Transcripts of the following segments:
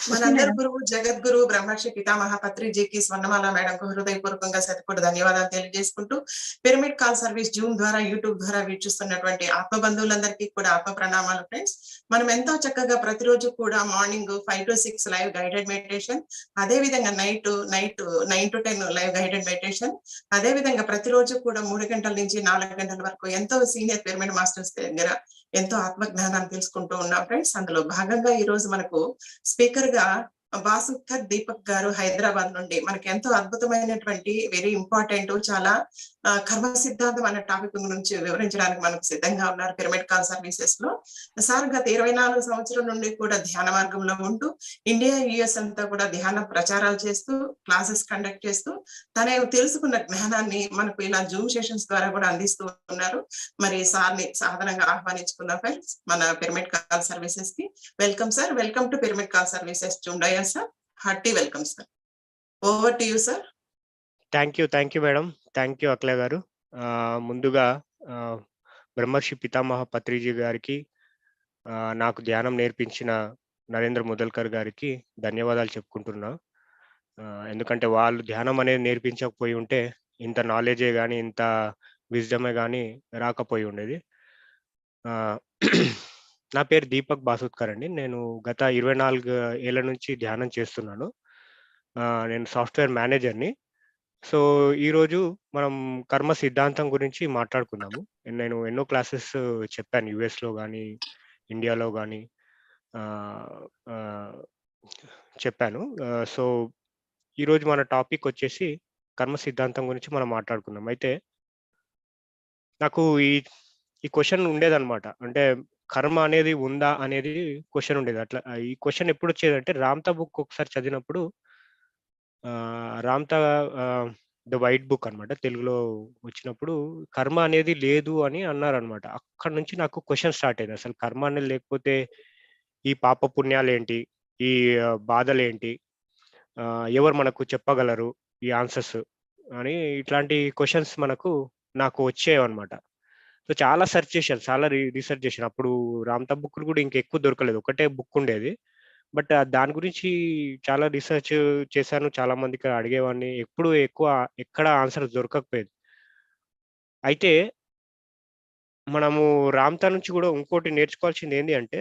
ఖుషి మనందరి మేడం. గురువు జగద్గురు బ్రహ్మర్షి పితామహ పత్రిజీకి స్వర్ణమాల మేడంకు హృదయపూర్వకంగా శతకోటి ధన్యవాదాలు తెలియజేసుకుంటూ పిరమిడ్ కాల్ సర్వీస్ జూమ్ ద్వారా యూట్యూబ్ ద్వారా వీక్షిస్తున్నటువంటి ఆత్మ బంధువులందరికీ కూడా ఆత్మ ప్రణామాలు ఫ్రెండ్స్. మనం ఎంతో చక్కగా ప్రతిరోజు కూడా morning 5 to 6 live guided meditation, అదే విధంగా night 9 to 10 live guided meditation, అదే విధంగా ప్రతిరోజు కూడా 3 గంటల నుంచి 4 గంటల వరకు ఎంతో సీనియర్ పిరమిడ్ మాస్టర్స్ దగ్గర ఎంతో ఆత్మ జ్ఞానాన్ని తెలుసుకుంటూ ఉన్నాం ఫ్రెండ్స్. అందులో భాగంగా ఈ రోజు మనకు స్పీకర్ గా వాసుకర్ దీపక్ గారు హైదరాబాద్ నుండి మనకి ఎంతో అద్భుతమైనటువంటి వెరీ ఇంపార్టెంట్ చాలా కర్మ సిద్ధాంతం అనే టాపిక్ గురించి వివరించడానికి మనకు సిద్ధంగా ఉన్నారు పిరమిడ్ కాల్ సర్వీసెస్ లో. సార్ గత 24 సంవత్సరం నుండి కూడా ధ్యాన మార్గంలో ఉంటూ ఇండియా యుఎస్ అంతా కూడా ధ్యాన ప్రచారాలు చేస్తూ క్లాసెస్ కండక్ట్ చేస్తూ తనే తెలుసుకున్న జ్ఞానాన్ని మనకు ఇలా జూమ్ సెషన్స్ ద్వారా కూడా అందిస్తూ ఉన్నారు. మరి సార్ని సాధారణంగా ఆహ్వానించుకుందాం ఫ్రెండ్స్ మన పిరమిడ్ కాల్ సర్వీసెస్ కి. Welcome sir, welcome to Pyramid call services Zoom sir. Hearty welcome sir. Over to you sir. Thank you madam. Thank you Akhila garu. ముందుగా బ్రహ్మర్షి పితామహ పత్రిజీ గారికి, నాకు ధ్యానం నేర్పించిన నరేంద్ర ముదల్కర్ గారికి ధన్యవాదాలు చెప్పుకుంటున్నా. ఎందుకంటే వాళ్ళు ధ్యానం అనేది నేర్పించకపోయి ఉంటే ఇంత నాలెడ్జే కానీ ఇంత విజ్డమే కానీ రాకపోయి ఉండేది. నా పేరు దీపక్ బాసుత్కర్ అండి. నేను గత 24 ఏళ్ల నుంచి ధ్యానం చేస్తున్నాను. నేను సాఫ్ట్వేర్ మేనేజర్ని. సో ఈరోజు మనం కర్మ సిద్ధాంతం గురించి మాట్లాడుకుందాము. నేను ఎన్నో క్లాసెస్ చెప్పాను యుఎస్లో కానీ ఇండియాలో కానీ చెప్పాను. సో ఈరోజు మన టాపిక్ వచ్చేసి కర్మ సిద్ధాంతం గురించి మనం మాట్లాడుకుందాం. అయితే నాకు ఈ క్వశ్చన్ ఉండేదన్నమాట. అంటే కర్మ అనేది ఉందా అనేది క్వశ్చన్ ఉండేది. అట్లా ఈ క్వశ్చన్ ఎప్పుడు వచ్చేదంటే రామ్తా బుక్ ఒకసారి చదివినప్పుడు, రామ్తా ద వైట్ బుక్ అనమాట తెలుగులో వచ్చినప్పుడు కర్మ అనేది లేదు అని అన్నారనమాట. అక్కడ నుంచి నాకు క్వశ్చన్ స్టార్ట్ అయింది. అసలు కర్మ అనేది లేకపోతే ఈ పాప పుణ్యాలు ఏంటి, ఈ బాధలు ఏంటి, ఎవరు మనకు చెప్పగలరు ఈ ఆన్సర్స్ అని ఇట్లాంటి క్వశ్చన్స్ నాకు వచ్చేవన్నమాట. సో చాలా సెర్చ్ చేశాను, చాలా రీసెర్చ్ చేశాను. అప్పుడు రామ్తా బుక్లు కూడా ఇంకెక్కువ దొరకలేదు, ఒకటే బుక్ ఉండేది. బట్ దాని గురించి చాలా రీసెర్చ్ చేశాను, చాలా మందికి అడిగేవాడిని, ఎప్పుడు ఎక్కడ ఆన్సర్ దొరకకపోయేది. అయితే మనము రామ్తా నుంచి కూడా ఇంకోటి నేర్చుకోవాల్సింది ఏంటి అంటే,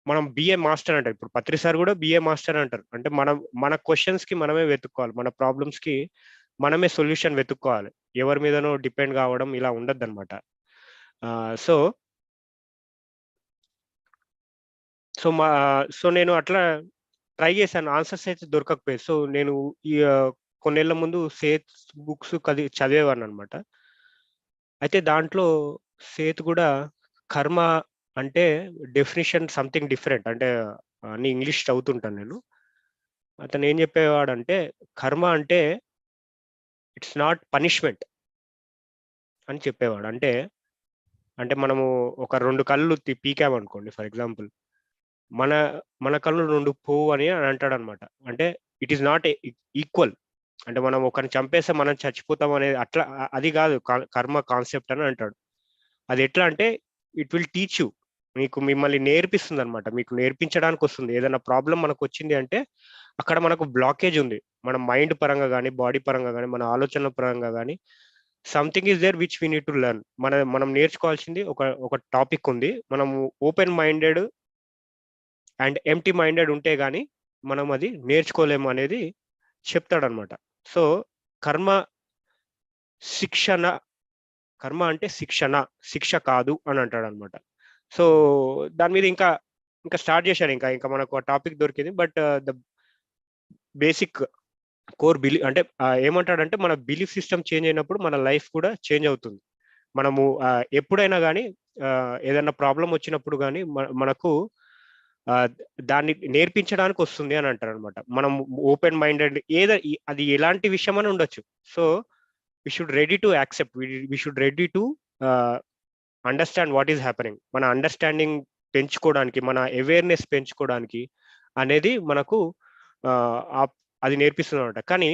మనం బిఏ మాస్టర్ అంటారు. ఇప్పుడు పత్రి సార్ కూడా బిఏ మాస్టర్ అంటారు. అంటే మన క్వశ్చన్స్ కి మనమే వెతుక్కోవాలి, మన ప్రాబ్లమ్స్ కి మనమే సొల్యూషన్ వెతుక్కోవాలి. ఎవరి మీదనో డిపెండ్ కావడం ఇలా ఉండద్దు అనమాట. సో నేను అట్లా ట్రై చేశాను, ఆన్సర్స్ అయితే దొరకకపోయాయి. సో నేను ఈ కొన్నేళ్ల ముందు సేత్ బుక్స్ చదివేవాడిని అనమాట. అయితే దాంట్లో సేత్ కూడా కర్మ అంటే డెఫినిషన్ సంథింగ్ డిఫరెంట్. అంటే అన్ని ఇంగ్లీష్ చదువుతుంటాను నేను. అతను ఏం చెప్పేవాడంటే కర్మ అంటే ఇట్స్ నాట్ పనిష్మెంట్ అని చెప్పేవాడు. అంటే మనము ఒక 2 కళ్ళు పీకామనుకోండి, ఫర్ ఎగ్జాంపుల్ మన కళ్ళు 2 పోవు అని అంటాడు అనమాట. అంటే ఇట్ ఈస్ నాట్ ఈక్వల్. అంటే మనం ఒకరిని చంపేస్తే మనం చచ్చిపోతాం అనేది అట్లా అది కాదు కర్మ కాన్సెప్ట్ అని అంటాడు. అది ఎట్లా అంటే ఇట్ విల్ టీచ్ యూ, మిమ్మల్ని నేర్పిస్తుంది అనమాట. మీకు నేర్పించడానికి వస్తుంది. ఏదైనా ప్రాబ్లం మనకు వచ్చింది అంటే అక్కడ మనకు బ్లాకేజ్ ఉంది, మన మైండ్ పరంగా కానీ బాడీ పరంగా కానీ మన ఆలోచనల పరంగా కానీ something is there which we need to learn. మనం నేర్చుకోవాల్సింది ఒక టాపిక్ ఉంది. మనం open minded and empty minded ఉంటే గానీ మనం అది నేర్చుకోలేము అనేది చెప్తాడనమాట. సో కర్మ అంటే శిక్ష కాదు అని అంటాడు అనమాట. సో దాని మీద ఇంకా స్టార్ట్ చేశాను. ఇంకా మనకు ఆ టాపిక్ దొరికింది. But the basic core belief అంటే ఏమంటాడంటే మన బిలీఫ్ సిస్టమ్ చేంజ్ అయినప్పుడు మన లైఫ్ కూడా చేంజ్ అవుతుంది. మనము ఎప్పుడైనా కానీ ఏదైనా ప్రాబ్లం వచ్చినప్పుడు కానీ మనకు దాన్ని నేర్పించడానికి వస్తుంది అని అంటారు అనమాట. మనం ఓపెన్ మైండెడ్ అది ఎలాంటి విషయం అని ఉండొచ్చు. So we should ready to accept, we should ready to understand what is happening. మన అండర్స్టాండింగ్ పెంచుకోవడానికి, మన అవేర్నెస్ పెంచుకోవడానికి అనేది మనకు అది నేర్పిస్తుంది అనమాట. కానీ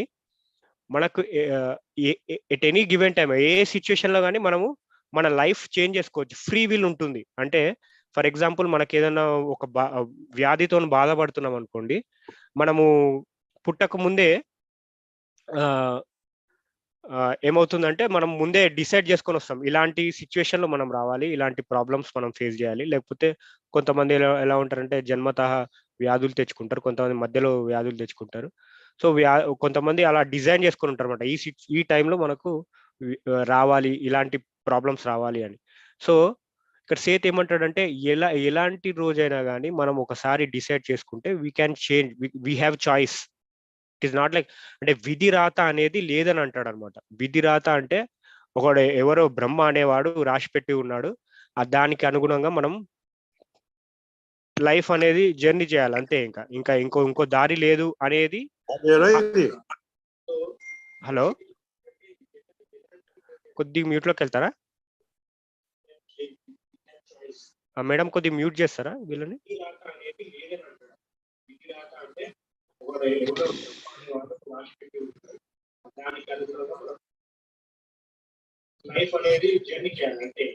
మనకు at any given time A situation లో కానీ మనము మన లైఫ్ చేంజ్ చేసుకోవచ్చు. ఫ్రీ విల్ ఉంటుంది. అంటే ఫర్ ఎగ్జాంపుల్ మనకి ఏదైనా ఒక వ్యాధితో బాధపడుతున్నాం అనుకోండి, మనము పుట్టక ముందే ఏమవుతుందంటే మనం ముందే డిసైడ్ చేసుకొని వస్తాం, ఇలాంటి సిచ్యువేషన్లో మనం రావాలి, ఇలాంటి ప్రాబ్లమ్స్ మనం ఫేస్ చేయాలి. లేకపోతే కొంతమంది ఎలా ఉంటారంటే జన్మతః వ్యాధులు తెచ్చుకుంటారు, కొంతమంది మధ్యలో వ్యాధులు తెచ్చుకుంటారు. సో కొంతమంది అలా డిజైన్ చేసుకొని ఉంటారు అనమాట, ఈ టైంలో మనకు రావాలి, ఇలాంటి ప్రాబ్లమ్స్ రావాలి అని. సో ఇక్కడ సేత్ ఏమంటాడంటే ఎలాంటి రోజైనా కానీ మనం ఒకసారి డిసైడ్ చేసుకుంటే we can change, we have choice. It is not like అంటే విధి రాత అనేది లేదని అంటాడు అనమాట. విధి రాత అంటే ఒకడు ఎవరో బ్రహ్మ అనేవాడు రాసి పెట్టి ఉన్నాడు, దానికి అనుగుణంగా మనం లైఫ్ అనేది జర్నీ చేయాలి అంతే. ఇంకో దారి లేదు అనేది. హలో, కొద్దిగా మ్యూట్లోకి వెళ్తారా మేడం? కొద్దిగా మ్యూట్ చేస్తారా వీళ్ళని? లైఫ్ అనేది జర్నీ చేయాలి అంతే.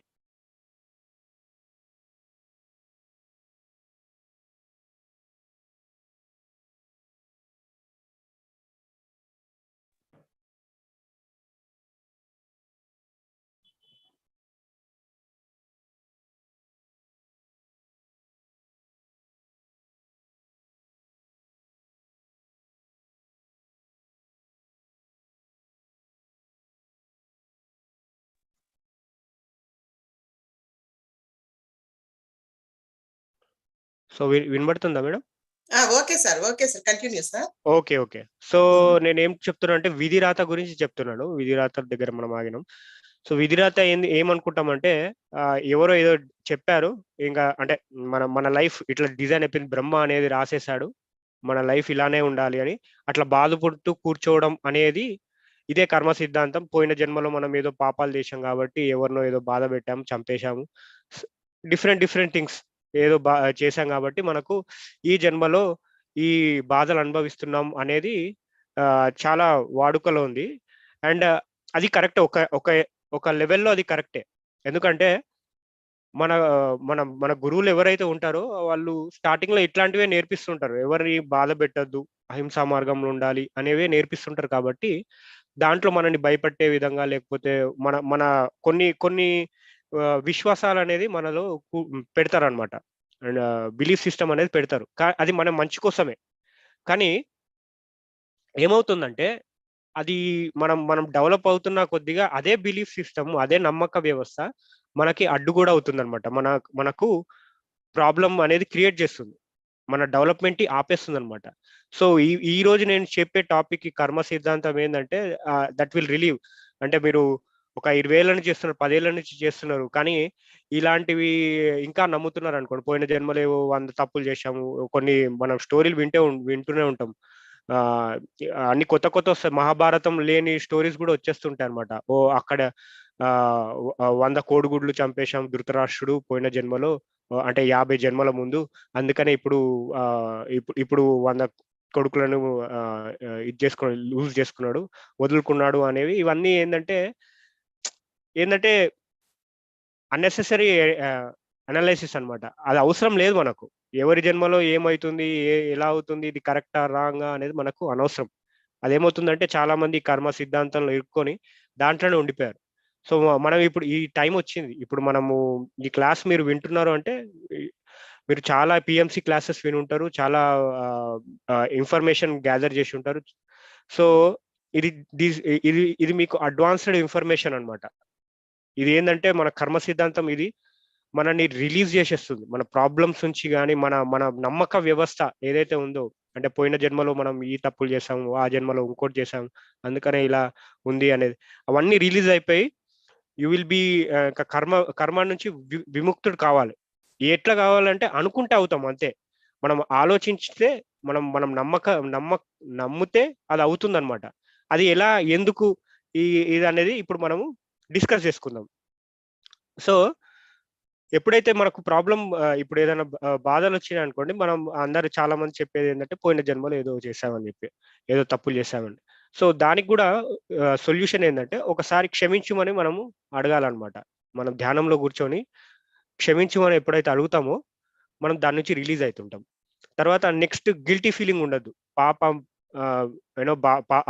సో వినబడుతుందా madam? Okay sir, okay sir, continue sir. Okay. So నేనేం చెప్తున్నా అంటే విధి రాత గురించి చెప్తున్నాను. విధి రాత దగ్గర మనం ఆగినాం. సో విధి రాత ఏమనుకుంటామంటే ఎవరో ఏదో చెప్పారు, ఇంకా అంటే మన లైఫ్ ఇట్లా డిజైన్ అయిపోయింది, బ్రహ్మ అనేది రాసేసాడు, మన లైఫ్ ఇలానే ఉండాలి అని అట్లా బాధపడుతూ కూర్చోవడం అనేది ఇదే కర్మ సిద్ధాంతం. పోయిన జన్మలో మనం ఏదో పాపాలు చేశాం కాబట్టి ఎవరినో ఏదో బాధ పెట్టాము, చంపేశాము, డిఫరెంట్ థింగ్స్ ఏదో చేశాం కాబట్టి మనకు ఈ జన్మలో ఈ బాధలు అనుభవిస్తున్నాం అనేది చాలా వాడుకలో ఉంది. అండ్ అది కరెక్ట్, ఒక లెవెల్లో అది కరెక్టే. ఎందుకంటే మన మన మన గురువులు ఎవరైతే ఉంటారో వాళ్ళు స్టార్టింగ్ లో ఇట్లాంటివే నేర్పిస్తుంటారు, ఎవరిని బాధ పెట్టద్దు, అహింసా మార్గంలో ఉండాలి అనేవే నేర్పిస్తుంటారు. కాబట్టి దాంట్లో మనని భయపెట్టే విధంగా లేకపోతే మన మన కొన్ని విశ్వాసాలు అనేది మనలో పెడతారు అనమాట. అండ్ బిలీఫ్ సిస్టమ్ అనేది పెడతారు, అది మన మంచి కోసమే. కానీ ఏమవుతుందంటే అది మనం డెవలప్ అవుతున్న కొద్దిగా అదే బిలీఫ్ సిస్టమ్, అదే నమ్మక వ్యవస్థ మనకి అడ్డు కూడా అవుతుంది అనమాట. మనకు ప్రాబ్లం అనేది క్రియేట్ చేస్తుంది, మన డెవలప్మెంట్ ఆపేస్తుంది అనమాట. సో ఈ రోజు నేను చెప్పే టాపిక్ కర్మ సిద్ధాంతం ఏంటంటే దట్ విల్ రిలీవ్. అంటే మీరు ఒక 20 ఏళ్ళ నుంచి చేస్తున్నారు, 10 ఏళ్ళ నుంచి చేస్తున్నారు, కానీ ఇలాంటివి ఇంకా నమ్ముతున్నారు అనుకోండి. పోయిన జన్మలో 100 తప్పులు చేశాము, కొన్ని మనం స్టోరీలు వింటూనే ఉంటాం. అన్ని కొత్త వస్తాయి, మహాభారతం లేని స్టోరీస్ కూడా వచ్చేస్తుంటాయి అనమాట. అక్కడ 100 కోడిగుడ్లు చంపేశాం ధృతరాష్ట్రుడు పోయిన జన్మలో, అంటే 50 జన్మల ముందు, అందుకనే ఇప్పుడు 100 కొడుకులను లూజ్ చేసుకున్నాడు, వదులుకున్నాడు అనేవి. ఇవన్నీ ఏంటంటే అన్నెసెసరీ అనాలిసిస్ అనమాట. అది అవసరం లేదు మనకు. ఎవరి జన్మలో ఏమవుతుంది, ఎలా అవుతుంది, ఇది కరెక్టా రాంగా అనేది మనకు అనవసరం. అదేమవుతుందంటే చాలా మంది కర్మ సిద్ధాంతంలో ఇరుక్కొని దాంట్లోనే ఉండిపోయారు. సో మనం ఇప్పుడు ఈ టైం వచ్చింది, ఇప్పుడు మనము ఈ క్లాస్ మీరు వింటున్నారు అంటే మీరు చాలా పిఎంసి క్లాసెస్ విని ఉంటారు, చాలా ఇన్ఫర్మేషన్ గ్యాదర్ చేసి ఉంటారు. సో ఇది మీకు అడ్వాన్స్డ్ ఇన్ఫర్మేషన్ అనమాట. ఇది ఏంటంటే మన కర్మ సిద్ధాంతం ఇది మనని రిలీజ్ చేసేస్తుంది మన ప్రాబ్లమ్స్ నుంచి. కానీ మన నమ్మక వ్యవస్థ ఏదైతే ఉందో, అంటే పోయిన జన్మలో మనం ఈ తప్పులు చేసాము, ఆ జన్మలో ఇంకోటి చేసాము, అందుకనే ఇలా ఉంది అనేది, అవన్నీ రిలీజ్ అయిపోయి యూ విల్ బి కర్మ నుంచి విముక్తుడు కావాలి. ఎట్లా కావాలంటే అనుకుంటే అవుతాం అంతే. మనం ఆలోచించితే మనం నమ్మితే అది అవుతుంది అనమాట. అది ఎలా, ఎందుకు, ఇది అనేది ఇప్పుడు మనము డిస్కస్ చేసుకుందాం. సో ఎప్పుడైతే మనకు ప్రాబ్లం, ఇప్పుడు ఏదైనా బాధలు వచ్చినాయి అనుకోండి, మనం అందరు చాలా మంది చెప్పేది ఏంటంటే పోయిన జన్మలో ఏదో చేసామని చెప్పి, ఏదో తప్పులు చేసామని. సో దానికి కూడా సొల్యూషన్ ఏంటంటే ఒకసారి క్షమించుమని మనము అడగాలన్నమాట. మనం ధ్యానంలో కూర్చొని క్షమించమని ఎప్పుడైతే అడుగుతామో మనం దాని నుంచి రిలీజ్ అవుతుంటాం. తర్వాత నెక్స్ట్ గిల్టీ ఫీలింగ్ ఉండదు. పాపం యూనో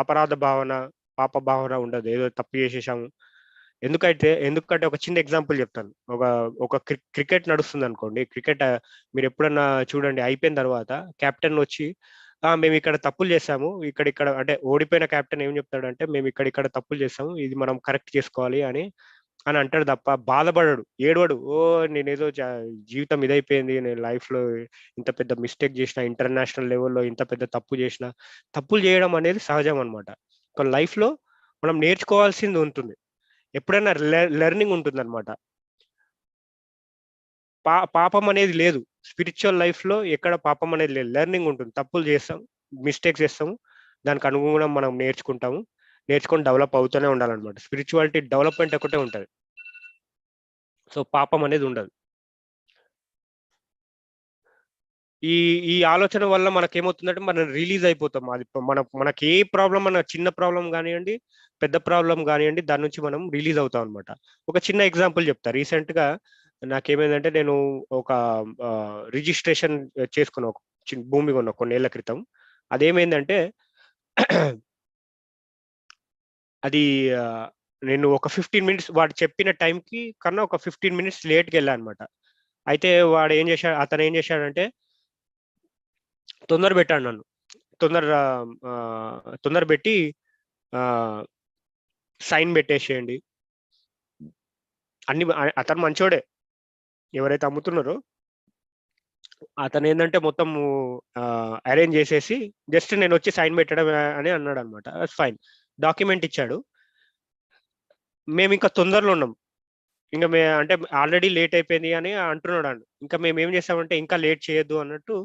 అపరాధ భావన, పాప భావన ఉండదు. ఏదో తప్పు చేసేసాము. ఎందుకంటే ఒక చిన్న ఎగ్జాంపుల్ చెప్తాను. ఒక క్రికెట్ నడుస్తుంది అనుకోండి. క్రికెట్ మీరు ఎప్పుడన్నా చూడండి, అయిపోయిన తర్వాత కెప్టెన్ వచ్చి మేము ఇక్కడ తప్పులు చేసాము, ఇక్కడ అంటే ఓడిపోయిన కెప్టెన్ ఏం చెప్తాడంటే, మేము ఇక్కడ తప్పులు చేసాము, ఇది మనం కరెక్ట్ చేసుకోవాలి అని అంటాడు తప్ప బాధపడడు, ఏడవడు. నేనేదో జీవితం ఇదైపోయింది, నేను లైఫ్ లో ఇంత పెద్ద మిస్టేక్ చేసిన, ఇంటర్నేషనల్ లెవెల్లో ఇంత పెద్ద తప్పు చేసిన. తప్పులు చేయడం అనేది సహజం అనమాట. కానీ లైఫ్ లో మనం నేర్చుకోవాల్సింది ఉంటుంది, ఎప్పుడైనా లెర్నింగ్ ఉంటుంది అనమాట. పాపం అనేది లేదు స్పిరిచువల్ లైఫ్ లో, ఎక్కడ పాపం అనేది లేదు, లెర్నింగ్ ఉంటుంది. తప్పులు చేస్తాం, మిస్టేక్స్ చేస్తాము, దానికి అనుగుణంగా మనం నేర్చుకొని డెవలప్ అవుతూనే ఉండాలన్నమాట. స్పిరిచువాలిటీ డెవలప్మెంట్ ఒకటే ఉంటుంది, సో పాపం అనేది ఉండదు. ఈ ఆలోచన వల్ల మనకేమవుతుందంటే మనం రిలీజ్ అయిపోతాం. అది మనకి ఏ ప్రాబ్లం, మన చిన్న ప్రాబ్లం కానివ్వండి, పెద్ద ప్రాబ్లం కానివ్వండి, దాని నుంచి మనం రిలీజ్ అవుతాం అనమాట. ఒక చిన్న ఎగ్జాంపుల్ చెప్తా. రీసెంట్ గా నాకేమైందంటే, నేను ఒక రిజిస్ట్రేషన్ చేసుకున్న, ఒక భూమి కొన్న కొన్నేళ్ల క్రితం. అదేమైందంటే అది నేను ఒక 15 మినిట్స్ వాడు చెప్పిన టైంకి కన్నా ఒక 15 మినిట్స్ లేట్కి వెళ్ళా అనమాట. అయితే అతను ఏం చేశాడంటే తొందర పెట్టాడు నన్ను. తొందర పెట్టి సైన్ పెట్టేసేయండి అన్ని. అతను మంచోడే, ఎవరైతే అమ్ముతున్నారో అతను ఏంటంటే మొత్తం అరేంజ్ చేసేసి జస్ట్ నేను వచ్చి సైన్ పెట్టడం అని అన్నాడు అనమాట. ఫైన్, డాక్యుమెంట్ ఇచ్చాడు. మేము ఇంకా తొందరలో ఉన్నాం, ఇంకా అంటే ఆల్రెడీ లేట్ అయిపోయింది అని అంటున్నాడు. ఇంకా మేము ఏం చేస్తామంటే ఇంకా లేట్ చేయొద్దు అన్నట్టు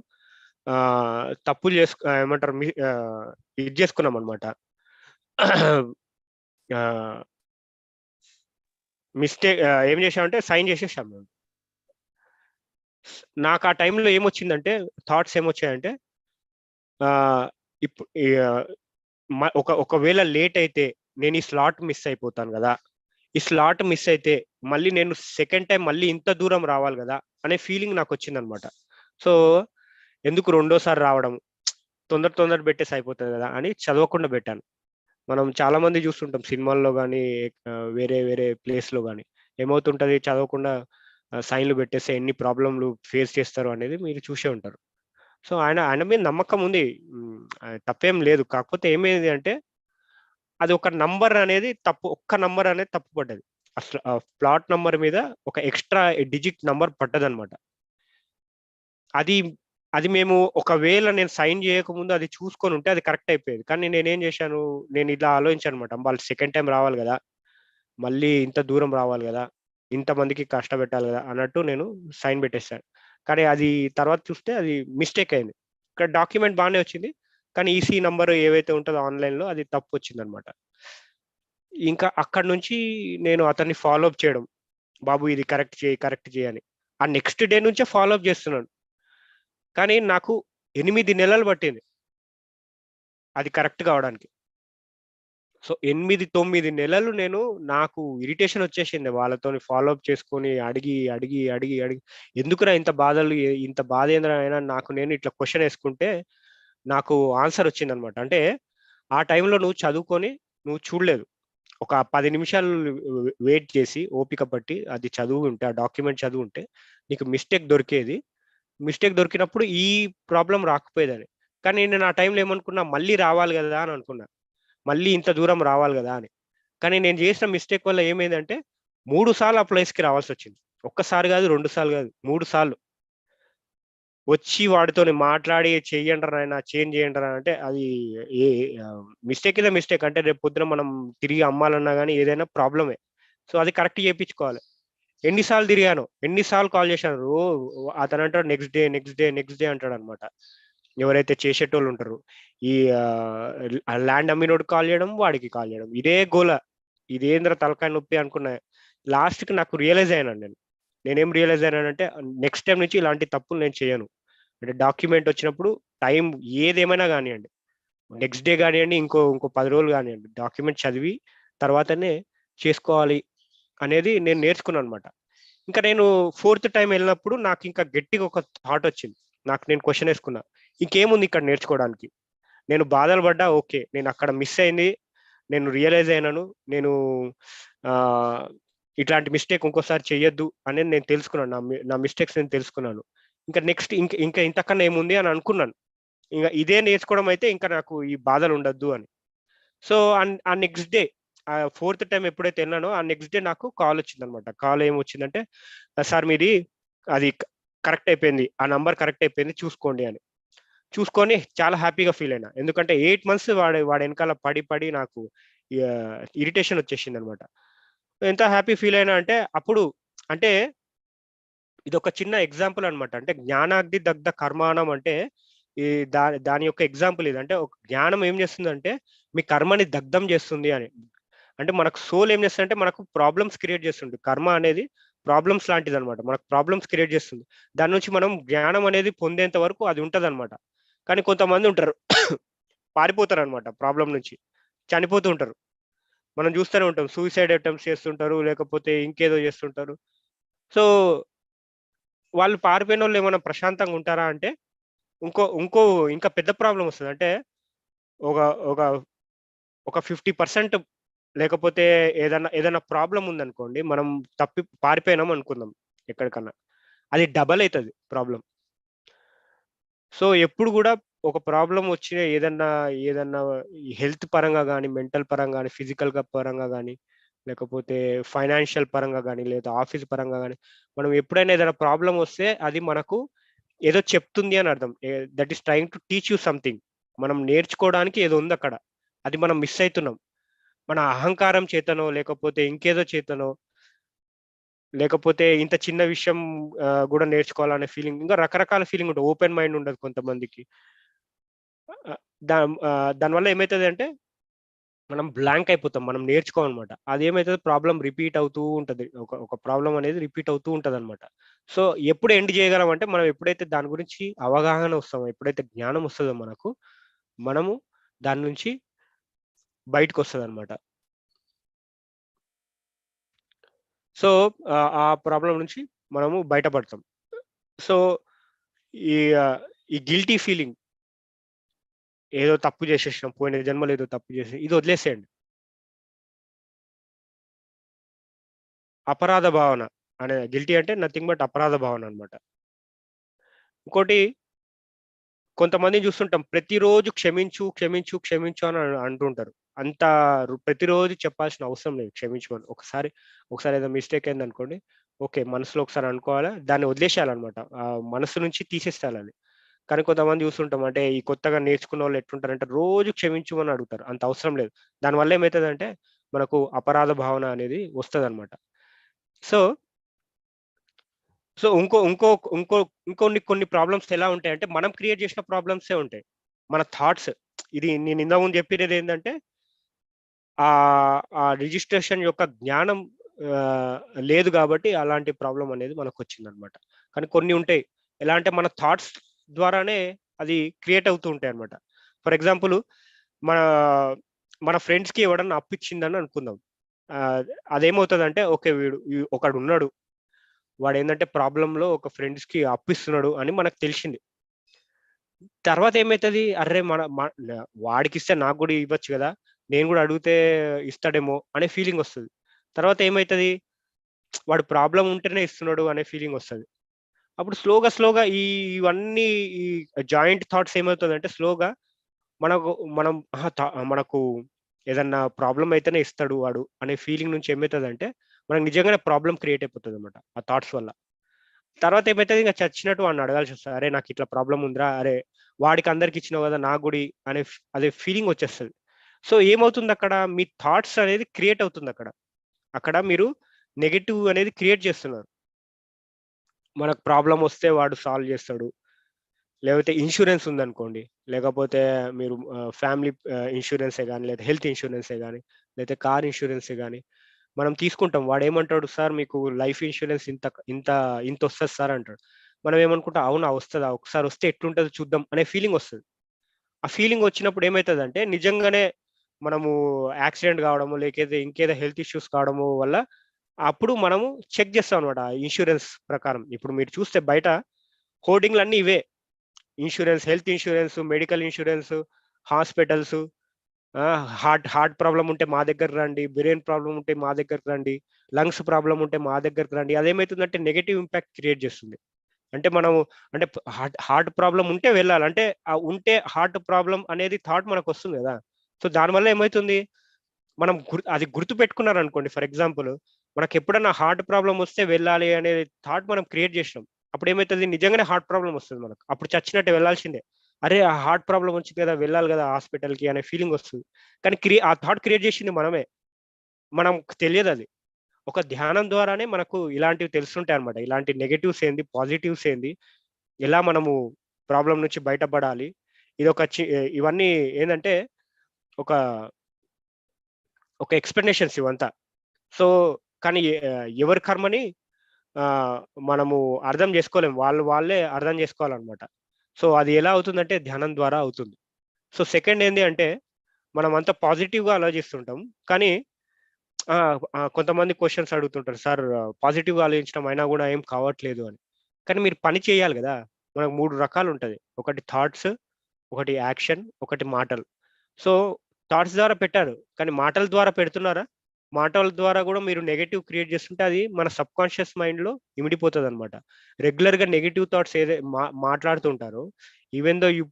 తప్పులు ఏమంటారు, ఇది చేసుకున్నాం అనమాట. మిస్టేక్ ఏం చేసామంటే సైన్ చేసేసాం మేము. నాకు ఆ టైంలో ఏమొచ్చిందంటే, థాట్స్ ఏమొచ్చాయంటే, ఇప్పుడు ఒకవేళ లేట్ అయితే నేను ఈ స్లాట్ మిస్ అయిపోతాను కదా, ఈ స్లాట్ మిస్ అయితే మళ్ళీ నేను సెకండ్ టైం మళ్ళీ ఇంత దూరం రావాలి కదా అనే ఫీలింగ్ నాకు వచ్చిందనమాట. సో ఎందుకు రెండోసారి రావడం, తొందర పెట్టేసి అయిపోతుంది కదా అని చదవకుండా పెట్టాను. మనం చాలా మంది చూస్తుంటాం సినిమాల్లో కానీ, వేరే ప్లేస్లో కానీ, ఏమవుతుంటది, చదవకుండా సైన్లు పెట్టేస్తే ఎన్ని ప్రాబ్లంలు ఫేస్ చేస్తారు అనేది మీరు చూసే ఉంటారు. సో ఆయన మీద నమ్మకం ఉంది, తప్పేం లేదు. కాకపోతే ఏమైంది అంటే, అది ఒక నంబర్ అనేది ఒక్క నంబర్ అనేది తప్పు పడ్డది. అసలు ప్లాట్ నంబర్ మీద ఒక ఎక్స్ట్రా డిజిట్ నంబర్ పడ్డదనమాట. అది మేము ఒకవేళ నేను సైన్ చేయకముందు అది చూసుకొని ఉంటే అది కరెక్ట్ అయిపోయేది. కానీ నేనేం చేశాను, నేను ఇలా ఆలోచించాను అనమాట, వాళ్ళు సెకండ్ టైం రావాలి కదా, మళ్ళీ ఇంత దూరం రావాలి కదా, ఇంతమందికి కష్టపెట్టాలి కదా అన్నట్టు నేను సైన్ పెట్టేశాను. కానీ అది తర్వాత చూస్తే అది మిస్టేక్ అయింది. ఇక్కడ డాక్యుమెంట్ బాగానే వచ్చింది, కానీ ఈసీ నంబర్ ఏవైతే ఉంటుందో ఆన్లైన్లో అది తప్పు వచ్చింది అనమాట. ఇంకా అక్కడ నుంచి నేను అతన్ని ఫాలోఅప్ చేయడం, బాబు ఇది కరెక్ట్ చేయి అని. ఆ నెక్స్ట్ డే నుంచే ఫాలోఅప్ చేస్తున్నాను. కానీ నాకు 8 నెలలు పట్టింది అది కరెక్ట్ కావడానికి. సో 8-9 నెలలు నాకు ఇరిటేషన్ వచ్చేసింది వాళ్ళతో ఫాలోఅప్ చేసుకొని, అడిగి ఎందుకురా ఇంత బాధ ఏంద్రా అయినా, నేను ఇట్లా క్వశ్చన్ వేసుకుంటే నాకు ఆన్సర్ వచ్చిందనమాట. అంటే ఆ టైంలో నువ్వు చదువుకొని నువ్వు చూడలేదు, ఒక 10 నిమిషాలు వెయిట్ చేసి ఓపిక పట్టి అది చదువు ఉంటే, ఆ డాక్యుమెంట్ చదువు ఉంటే నీకు మిస్టేక్ దొరికేది. మిస్టేక్ దొరికినప్పుడు ఈ ప్రాబ్లం రాకపోయేదని. కానీ నేను ఆ టైంలో ఏమనుకున్నా, మళ్ళీ రావాలి కదా అని అనుకున్నా, మళ్ళీ ఇంత దూరం రావాలి కదా అని. కానీ నేను చేసిన మిస్టేక్ వల్ల ఏమైందంటే 3 సార్లు ఆ ప్లేస్కి రావాల్సి వచ్చింది. ఒక్కసారి కాదు, 2 సార్లు కాదు, 3 సార్లు వచ్చి వాడితోని మాట్లాడి చేంజ్ చేయండి అంటే అది మిస్టేక్ ఇదే మిస్టేక్. అంటే రేపు పొద్దున మనం తిరిగి అమ్మాలన్నా కానీ ఏదైనా ప్రాబ్లమే. సో అది కరెక్ట్ చేయించుకోవాలి. ఎన్నిసార్లు తిరిగాను, ఎన్నిసార్లు కాల్ చేశాను. అతను అంటాడు నెక్స్ట్ డే అంటాడు అనమాట. ఎవరైతే చేసేటోళ్ళు ఉంటారు, ఈ ల్యాండ్ అమ్మినోడు కాల్ చేయడం, వాడికి కాల్ చేయడం, ఇదే గోల. ఇదేంద్ర తలకాయ నొప్పి అనుకున్నా. లాస్ట్కి నాకు రియలైజ్ అయ్యాను. నేనేం రియలైజ్ అయ్యానంటే, నెక్స్ట్ టైం నుంచి ఇలాంటి తప్పులు నేను చేయను. అంటే డాక్యుమెంట్ వచ్చినప్పుడు టైం ఏదేమైనా కానివ్వండి, నెక్స్ట్ డే కానివ్వండి, ఇంకో 10 రోజులు కానివ్వండి, డాక్యుమెంట్ చదివి తర్వాతనే చేసుకోవాలి అనేది నేను నేర్చుకున్నాను అనమాట. ఇంకా నేను 4th టైం వెళ్ళినప్పుడు నాకు ఇంకా గట్టిగా ఒక థాట్ వచ్చింది. నాకు నేను క్వశ్చన్ వేసుకున్నా, ఇంకేముంది ఇక్కడ నేర్చుకోవడానికి? నేను బాధలు పడ్డా, ఓకే నేను అక్కడ మిస్ అయింది, నేను రియలైజ్ అయినాను, నేను ఇట్లాంటి మిస్టేక్ ఇంకోసారి చెయ్యొద్దు అనేది నేను తెలుసుకున్నాను. నా మిస్టేక్స్ నేను తెలుసుకున్నాను. ఇంకా నెక్స్ట్ ఇంకా ఇంతకన్నా ఏముంది అని అనుకున్నాను. ఇంకా ఇదే నేర్చుకోవడం అయితే ఇంకా నాకు ఈ బాధలు ఉండద్దు అని. సో ఆ నెక్స్ట్ డే, 4th టైం ఎప్పుడైతే వెళ్ళానో ఆ నెక్స్ట్ డే నాకు కాల్ వచ్చింది అనమాట. కాల్ ఏమొచ్చిందంటే, సార్ మీది అది కరెక్ట్ అయిపోయింది, ఆ నంబర్ కరెక్ట్ అయిపోయింది, చూసుకోండి అని. చూసుకొని చాలా హ్యాపీగా ఫీల్ అయినా. ఎందుకంటే 8 మంత్స్ వాడి వెనకాల పడి నాకు ఇరిటేషన్ వచ్చేసింది అనమాట. ఎంత హ్యాపీ ఫీల్ అయినా అంటే అప్పుడు, అంటే ఇది ఒక చిన్న ఎగ్జాంపుల్ అనమాట. అంటే జ్ఞానాగ్ని దగ్ధ కర్మాణం అంటే ఈ దాని యొక్క ఎగ్జాంపుల్ ఇది. అంటే ఒక జ్ఞానం ఏం చేస్తుందంటే మీ కర్మని దగ్ధం చేస్తుంది అని. అంటే మనకు సోల్ ఏం చేస్తుందంటే మనకు ప్రాబ్లమ్స్ క్రియేట్ చేస్తుంది. కర్మ అనేది ప్రాబ్లమ్స్ లాంటిది అనమాట. మనకు ప్రాబ్లమ్స్ క్రియేట్ చేస్తుంది. దాని నుంచి మనం జ్ఞానం అనేది పొందేంత వరకు అది ఉంటది అనమాట. కానీ కొంతమంది ఉంటారు పారిపోతారు అనమాట ప్రాబ్లం నుంచి, చనిపోతూ ఉంటారు. మనం చూస్తూనే ఉంటాం, సూసైడ్ అటెంప్ట్స్ చేస్తుంటారు, లేకపోతే ఇంకేదో చేస్తుంటారు. సో వాళ్ళు పారిపోయిన వాళ్ళు ఏమైనా ప్రశాంతంగా ఉంటారా అంటే ఇంకా పెద్ద ప్రాబ్లం వస్తుంది. అంటే ఒక ఒక ఒక 50% లేకపోతే ఏదైనా ప్రాబ్లం ఉందనుకోండి, మనం తప్పి పారిపోయినాం అనుకుందాం ఎక్కడికన్నా, అది డబల్ అవుతుంది ప్రాబ్లం. సో ఎప్పుడు కూడా ఒక ప్రాబ్లం వచ్చిన ఏదన్నా హెల్త్ పరంగా కానీ, మెంటల్ పరంగా కానీ, ఫిజికల్ పరంగా కానీ, లేకపోతే ఫైనాన్షియల్ పరంగా కానీ, లేదా ఆఫీస్ పరంగా కానీ, మనం ఎప్పుడైనా ఏదైనా ప్రాబ్లం వస్తే అది మనకు ఏదో చెప్తుంది అని అర్థం. That is trying to teach you something. మనం నేర్చుకోవడానికి ఏదో ఉంది అక్కడ, అది మనం మిస్ అవుతున్నాం. మన అహంకారం చేతనో, లేకపోతే ఇంకేదో చేతనో, లేకపోతే ఇంత చిన్న విషయం కూడా నేర్చుకోవాలనే ఫీలింగ్, ఇంకా రకరకాల ఫీలింగ్ ఉంటుంది. ఓపెన్ మైండ్ ఉండదు కొంతమందికి. దానివల్ల ఏమవుతుంది అంటే మనం బ్లాంక్ అయిపోతాం, మనం నేర్చుకోమన్నమాట. అది ఏమవుతుంది, ప్రాబ్లం రిపీట్ అవుతూ ఉంటది. ఒక ప్రాబ్లం అనేది రిపీట్ అవుతూ ఉంటది అనమాట. సో ఎప్పుడు ఎండ్ చేయగలం అంటే మనం ఎప్పుడైతే దాని గురించి అవగాహన వస్తామో, ఎప్పుడైతే జ్ఞానం వస్తుందో మనము దాని నుంచి బయటకు వస్తుంది అనమాట. సో ఆ ప్రాబ్లం నుంచి మనము బయటపడతాం. సో ఈ ఈ గిల్టీ ఫీలింగ్, ఏదో తప్పు చేసేసినాం, పోయిన జన్మలో ఏదో తప్పు చేసి, ఇది వదిలేసేయండి. అపరాధ భావన అనే, గిల్టీ అంటే నథింగ్ బట్ అపరాధ భావన అనమాట. ఇంకోటి, కొంతమందిని చూస్తుంటాం ప్రతిరోజు క్షమించు క్షమించు క్షమించు అని అంటుంటారు. అంత ప్రతిరోజు చెప్పాల్సిన అవసరం లేదు క్షమించమని. ఒకసారి ఏదో మిస్టేక్ అయింది అనుకోండి, ఓకే మనసులో ఒకసారి అనుకోవాలా, దాన్ని వదిలేసేయాలన్నమాట. మనసు నుంచి తీసేసేయాలి. కానీ కొంతమంది చూస్తుంటాం, అంటే ఈ కొత్తగా నేర్చుకున్న వాళ్ళు ఎట్లుంటారంటే రోజు క్షమించమని అడుగుతారు. అంత అవసరం లేదు. దానివల్ల ఏమవుతుందంటే మనకు అపరాధ భావన అనేది వస్తుంది. సో సో కొన్ని ప్రాబ్లమ్స్ ఎలా ఉంటాయంటే మనం క్రియేట్ చేసిన ప్రాబ్లమ్సే ఉంటాయి. మన థాట్స్. ఇది నేను ఇంతకు ముందు చెప్పినది ఏంటంటే ఆ రిజిస్ట్రేషన్ యొక్క జ్ఞానం లేదు కాబట్టి అలాంటి ప్రాబ్లం అనేది మనకు వచ్చిందనమాట. కానీ కొన్ని ఉంటాయి, ఎలా అంటే మన థాట్స్ ద్వారానే అది క్రియేట్ అవుతూ ఉంటాయి అనమాట. ఫర్ ఎగ్జాంపుల్, మన మన ఫ్రెండ్స్కి ఎవడన్నా అప్పు ఇచ్చిందని అనుకుందాం. అదేమవుతుందంటే ఓకే ఒకడు ఉన్నాడు, వాడు ఏంటంటే ప్రాబ్లంలో ఒక ఫ్రెండ్స్కి అప్పిస్తున్నాడు అని మనకు తెలిసింది. తర్వాత ఏమవుతుంది, అర్రే వాడికి ఇస్తే నాకు కూడా ఇవ్వచ్చు కదా, నేను కూడా అడిగితే ఇస్తాడేమో అనే ఫీలింగ్ వస్తుంది. తర్వాత ఏమవుతుంది, వాడు ప్రాబ్లం ఉంటేనే ఇస్తున్నాడు అనే ఫీలింగ్ వస్తుంది. అప్పుడు స్లోగా ఇవన్నీ ఈ జాయింట్ థాట్స్ ఏమవుతుందంటే స్లోగా మనకు ఏదన్నా ప్రాబ్లం అయితేనే ఇస్తాడు వాడు అనే ఫీలింగ్ నుంచి ఏమవుతుందంటే మనకు నిజంగానే ప్రాబ్లం క్రియేట్ అయిపోతుంది అనమాట ఆ థాట్స్ వల్ల. తర్వాత ఏమవుతుంది, ఇంకా చచ్చినట్టు వాడిని అడగాల్సి వస్తుంది, అరే నాకు ఇట్లా ప్రాబ్లం ఉందిరా, అరే వాడికి అందరికి ఇచ్చినావు కదా నా గుడి అదే ఫీలింగ్ వచ్చేస్తుంది. సో ఏమవుతుంది, అక్కడ మీ థాట్స్ అనేది క్రియేట్ అవుతుంది. అక్కడ మీరు నెగటివ్ అనేది క్రియేట్ చేస్తున్నారు. మనకు ప్రాబ్లం వస్తే వాడు సాల్వ్ చేస్తాడు, లేకపోతే ఇన్సూరెన్స్ ఉందనుకోండి, లేకపోతే మీరు ఫ్యామిలీ ఇన్సూరెన్సే కానీ, లేదా హెల్త్ ఇన్సూరెన్సే కానీ, లేకపోతే కార్ ఇన్సూరెన్సే కానీ మనం తీసుకుంటాం. వాడు ఏమంటాడు, సార్ మీకు లైఫ్ ఇన్సూరెన్స్ ఇంత ఇంత ఇంత వస్తుంది సార్ అంటాడు. మనం ఏమనుకుంటాం, అవునా వస్తుందా, ఒకసారి వస్తే ఎట్లుంటుందో చూద్దాం అనే ఫీలింగ్ వస్తుంది. ఆ ఫీలింగ్ వచ్చినప్పుడు ఏమవుతుందంటే నిజంగానే మనము యాక్సిడెంట్ కావడము, లేకపోతే ఇంకేదో హెల్త్ ఇష్యూస్ కావడము వల్ల అప్పుడు మనము చెక్ చేస్తాం అనమాట ఇన్సూరెన్స్ ప్రకారం. ఇప్పుడు మీరు చూస్తే బయట హోర్డింగ్లు అన్నీ ఇవే. Insurance, health insurance, medical insurance, hospitals, heart problem ఉంటే మా దగ్గరకు రండి, బ్రెయిన్ ప్రాబ్లమ్ ఉంటే మా దగ్గరకు రండి, లంగ్స్ ప్రాబ్లమ్ ఉంటే మా దగ్గరకు రండి. అదేమవుతుందంటే నెగెటివ్ ఇంపాక్ట్ క్రియేట్ చేస్తుంది. అంటే మనము అంటే హార్ట్ ప్రాబ్లమ్ ఉంటే వెళ్ళాలి. అంటే ఉంటే హార్ట్ ప్రాబ్లమ్ అనేది థాట్ మనకు వస్తుంది కదా. సో దానివల్ల ఏమవుతుంది, మనం అది గుర్తు పెట్టుకున్నారు అనుకోండి. ఫర్ ఎగ్జాంపుల్, మనకి ఎప్పుడన్నా హార్ట్ ప్రాబ్లమ్ వస్తే వెళ్ళాలి అనే థాట్ మనం క్రియేట్ చేసినాం. అప్పుడు ఏమవుతుంది, నిజంగానే హార్ట్ ప్రాబ్లమ్ వస్తుంది మనకు. అప్పుడు చచ్చినట్టు వెళ్ళాల్సిందే. అరే ఆ హార్ట్ ప్రాబ్లమ్ వచ్చింది కదా, వెళ్ళాలి కదా హాస్పిటల్కి అనే ఫీలింగ్ వస్తుంది. కానీ ఆ థాట్ క్రియేట్ చేసింది మనమే, మనం తెలియదు అది. ఒక ధ్యానం ద్వారానే మనకు ఇలాంటివి తెలుస్తుంటాయి అనమాట. ఇలాంటి నెగటివ్స్ ఏంది, పాజిటివ్స్ ఏంది, ఎలా మనము ప్రాబ్లం నుంచి బయటపడాలి. ఇది ఒక ఇవన్నీ ఏంటంటే ఒక ఒక ఎక్స్ప్లెనేషన్స్ ఇవంతా. సో కానీ ఎవరి కర్మని మనము అర్థం చేసుకోలేము, వాళ్ళే అర్థం చేసుకోవాలన్నమాట. సో అది ఎలా అవుతుందంటే ధ్యానం ద్వారా అవుతుంది. సో సెకండ్ ఏంది అంటే, మనం అంతా పాజిటివ్గా ఆలోచిస్తుంటాం, కానీ కొంతమంది క్వశ్చన్స్ అడుగుతుంటారు, సార్ పాజిటివ్గా ఆలోచించడం అయినా కూడా ఏం కావట్లేదు అని. కానీ మీరు పని చేయాలి కదా. మనకు 3 రకాలు ఉంటుంది. ఒకటి థాట్స్, ఒకటి యాక్షన్, ఒకటి మాటలు. సో థాట్స్ ద్వారా పెట్టారు, కానీ మాటల ద్వారా పెడుతున్నారా? మాటల ద్వారా కూడా మీరు నెగెటివ్ క్రియేట్ చేస్తుంటే అది మన సబ్ కాన్షియస్ మైండ్లో ఇమిడిపోతుంది అనమాట. రెగ్యులర్గా నెగెటివ్ థాట్స్ మాట్లాడుతుంటారో, even though you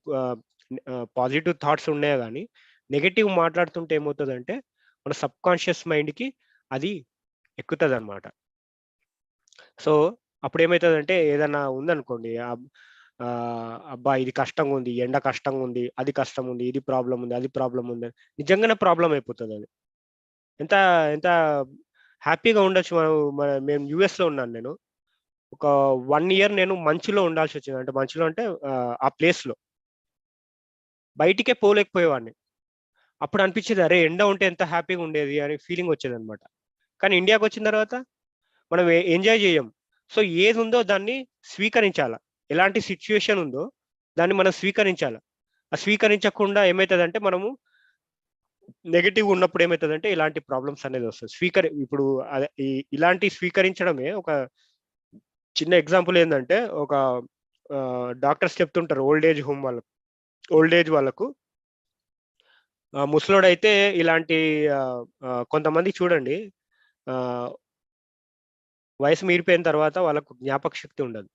positive thoughts ఉన్నాయో కానీ నెగటివ్ మాట్లాడుతుంటే ఏమవుతుందంటే మన సబ్ కాన్షియస్ మైండ్కి అది ఎక్కుతుంది అనమాట. సో అప్పుడు ఏమవుతుందంటే ఏదైనా ఉందనుకోండి, అబ్బా ఇది కష్టంగా ఉంది, ఎండ కష్టంగా ఉంది, అది కష్టం ఉంది, ఇది ప్రాబ్లం ఉంది, అది ప్రాబ్లం ఉంది, నిజంగానే ప్రాబ్లం అయిపోతుంది అది. ఎంత ఎంత హ్యాపీగా ఉండొచ్చు మేము యుఎస్లో ఉన్నాను నేను. ఒక 1 ఇయర్ నేను మంచులో ఉండాల్సి వచ్చింది. అంటే మంచులో అంటే ఆ ప్లేస్లో బయటికే పోలేకపోయేవాడిని. అప్పుడు అనిపించేది, అరే ఎండ ఉంటే ఎంత హ్యాపీగా ఉండేది అని ఫీలింగ్ వచ్చేది అనమాట. కానీ ఇండియాకి వచ్చిన తర్వాత మనం ఎంజాయ్ చేయం. సో ఏది ఉందో దాన్ని స్వీకరించాల. ఎలాంటి సిచ్యుయేషన్ ఉందో దాన్ని మనం స్వీకరించాల. స్వీకరించకుండా ఏమవుతుందంటే మనము నెగటివ్ ఉన్నప్పుడు ఏమవుతుందంటే ఇలాంటి ప్రాబ్లమ్స్ అనేది వస్తుంది. ఇప్పుడు ఇలాంటి స్వీకరించడమే ఒక చిన్న ఎగ్జాంపుల్. ఏంటంటే ఒక డాక్టర్స్ చెప్తుంటారు ఓల్డ్ ఏజ్ వాళ్ళకు ముసలోడైతే ఇలాంటి కొంతమంది చూడండి, వయసు మీరిపోయిన తర్వాత వాళ్ళకు జ్ఞాపక శక్తి ఉండదు.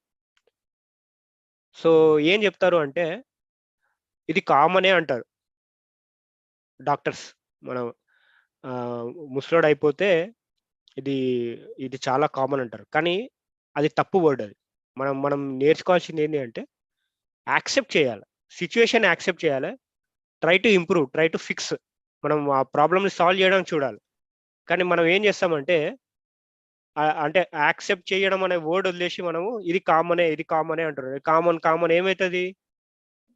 సో ఏం చెప్తారు అంటే ఇది కామనే అంటారు డాక్టర్స్. మనం ముసలోడు అయిపోతే ఇది చాలా కామన్ అంటారు, కానీ అది తప్పు వర్డ్. అది మనం నేర్చుకోవాల్సింది ఏంటి అంటే యాక్సెప్ట్ చేయాలి, సిచ్యువేషన్ యాక్సెప్ట్ చేయాలి, try to improve, try to fix. మనం ఆ ప్రాబ్లమ్ని సాల్వ్ చేయడానికి చూడాలి. కానీ మనం ఏం చేస్తామంటే అంటే యాక్సెప్ట్ చేయడం అనే వర్డ్ వదిలేసి మనము ఇది కామనే అంటారు. కామన్ ఏమవుతుంది,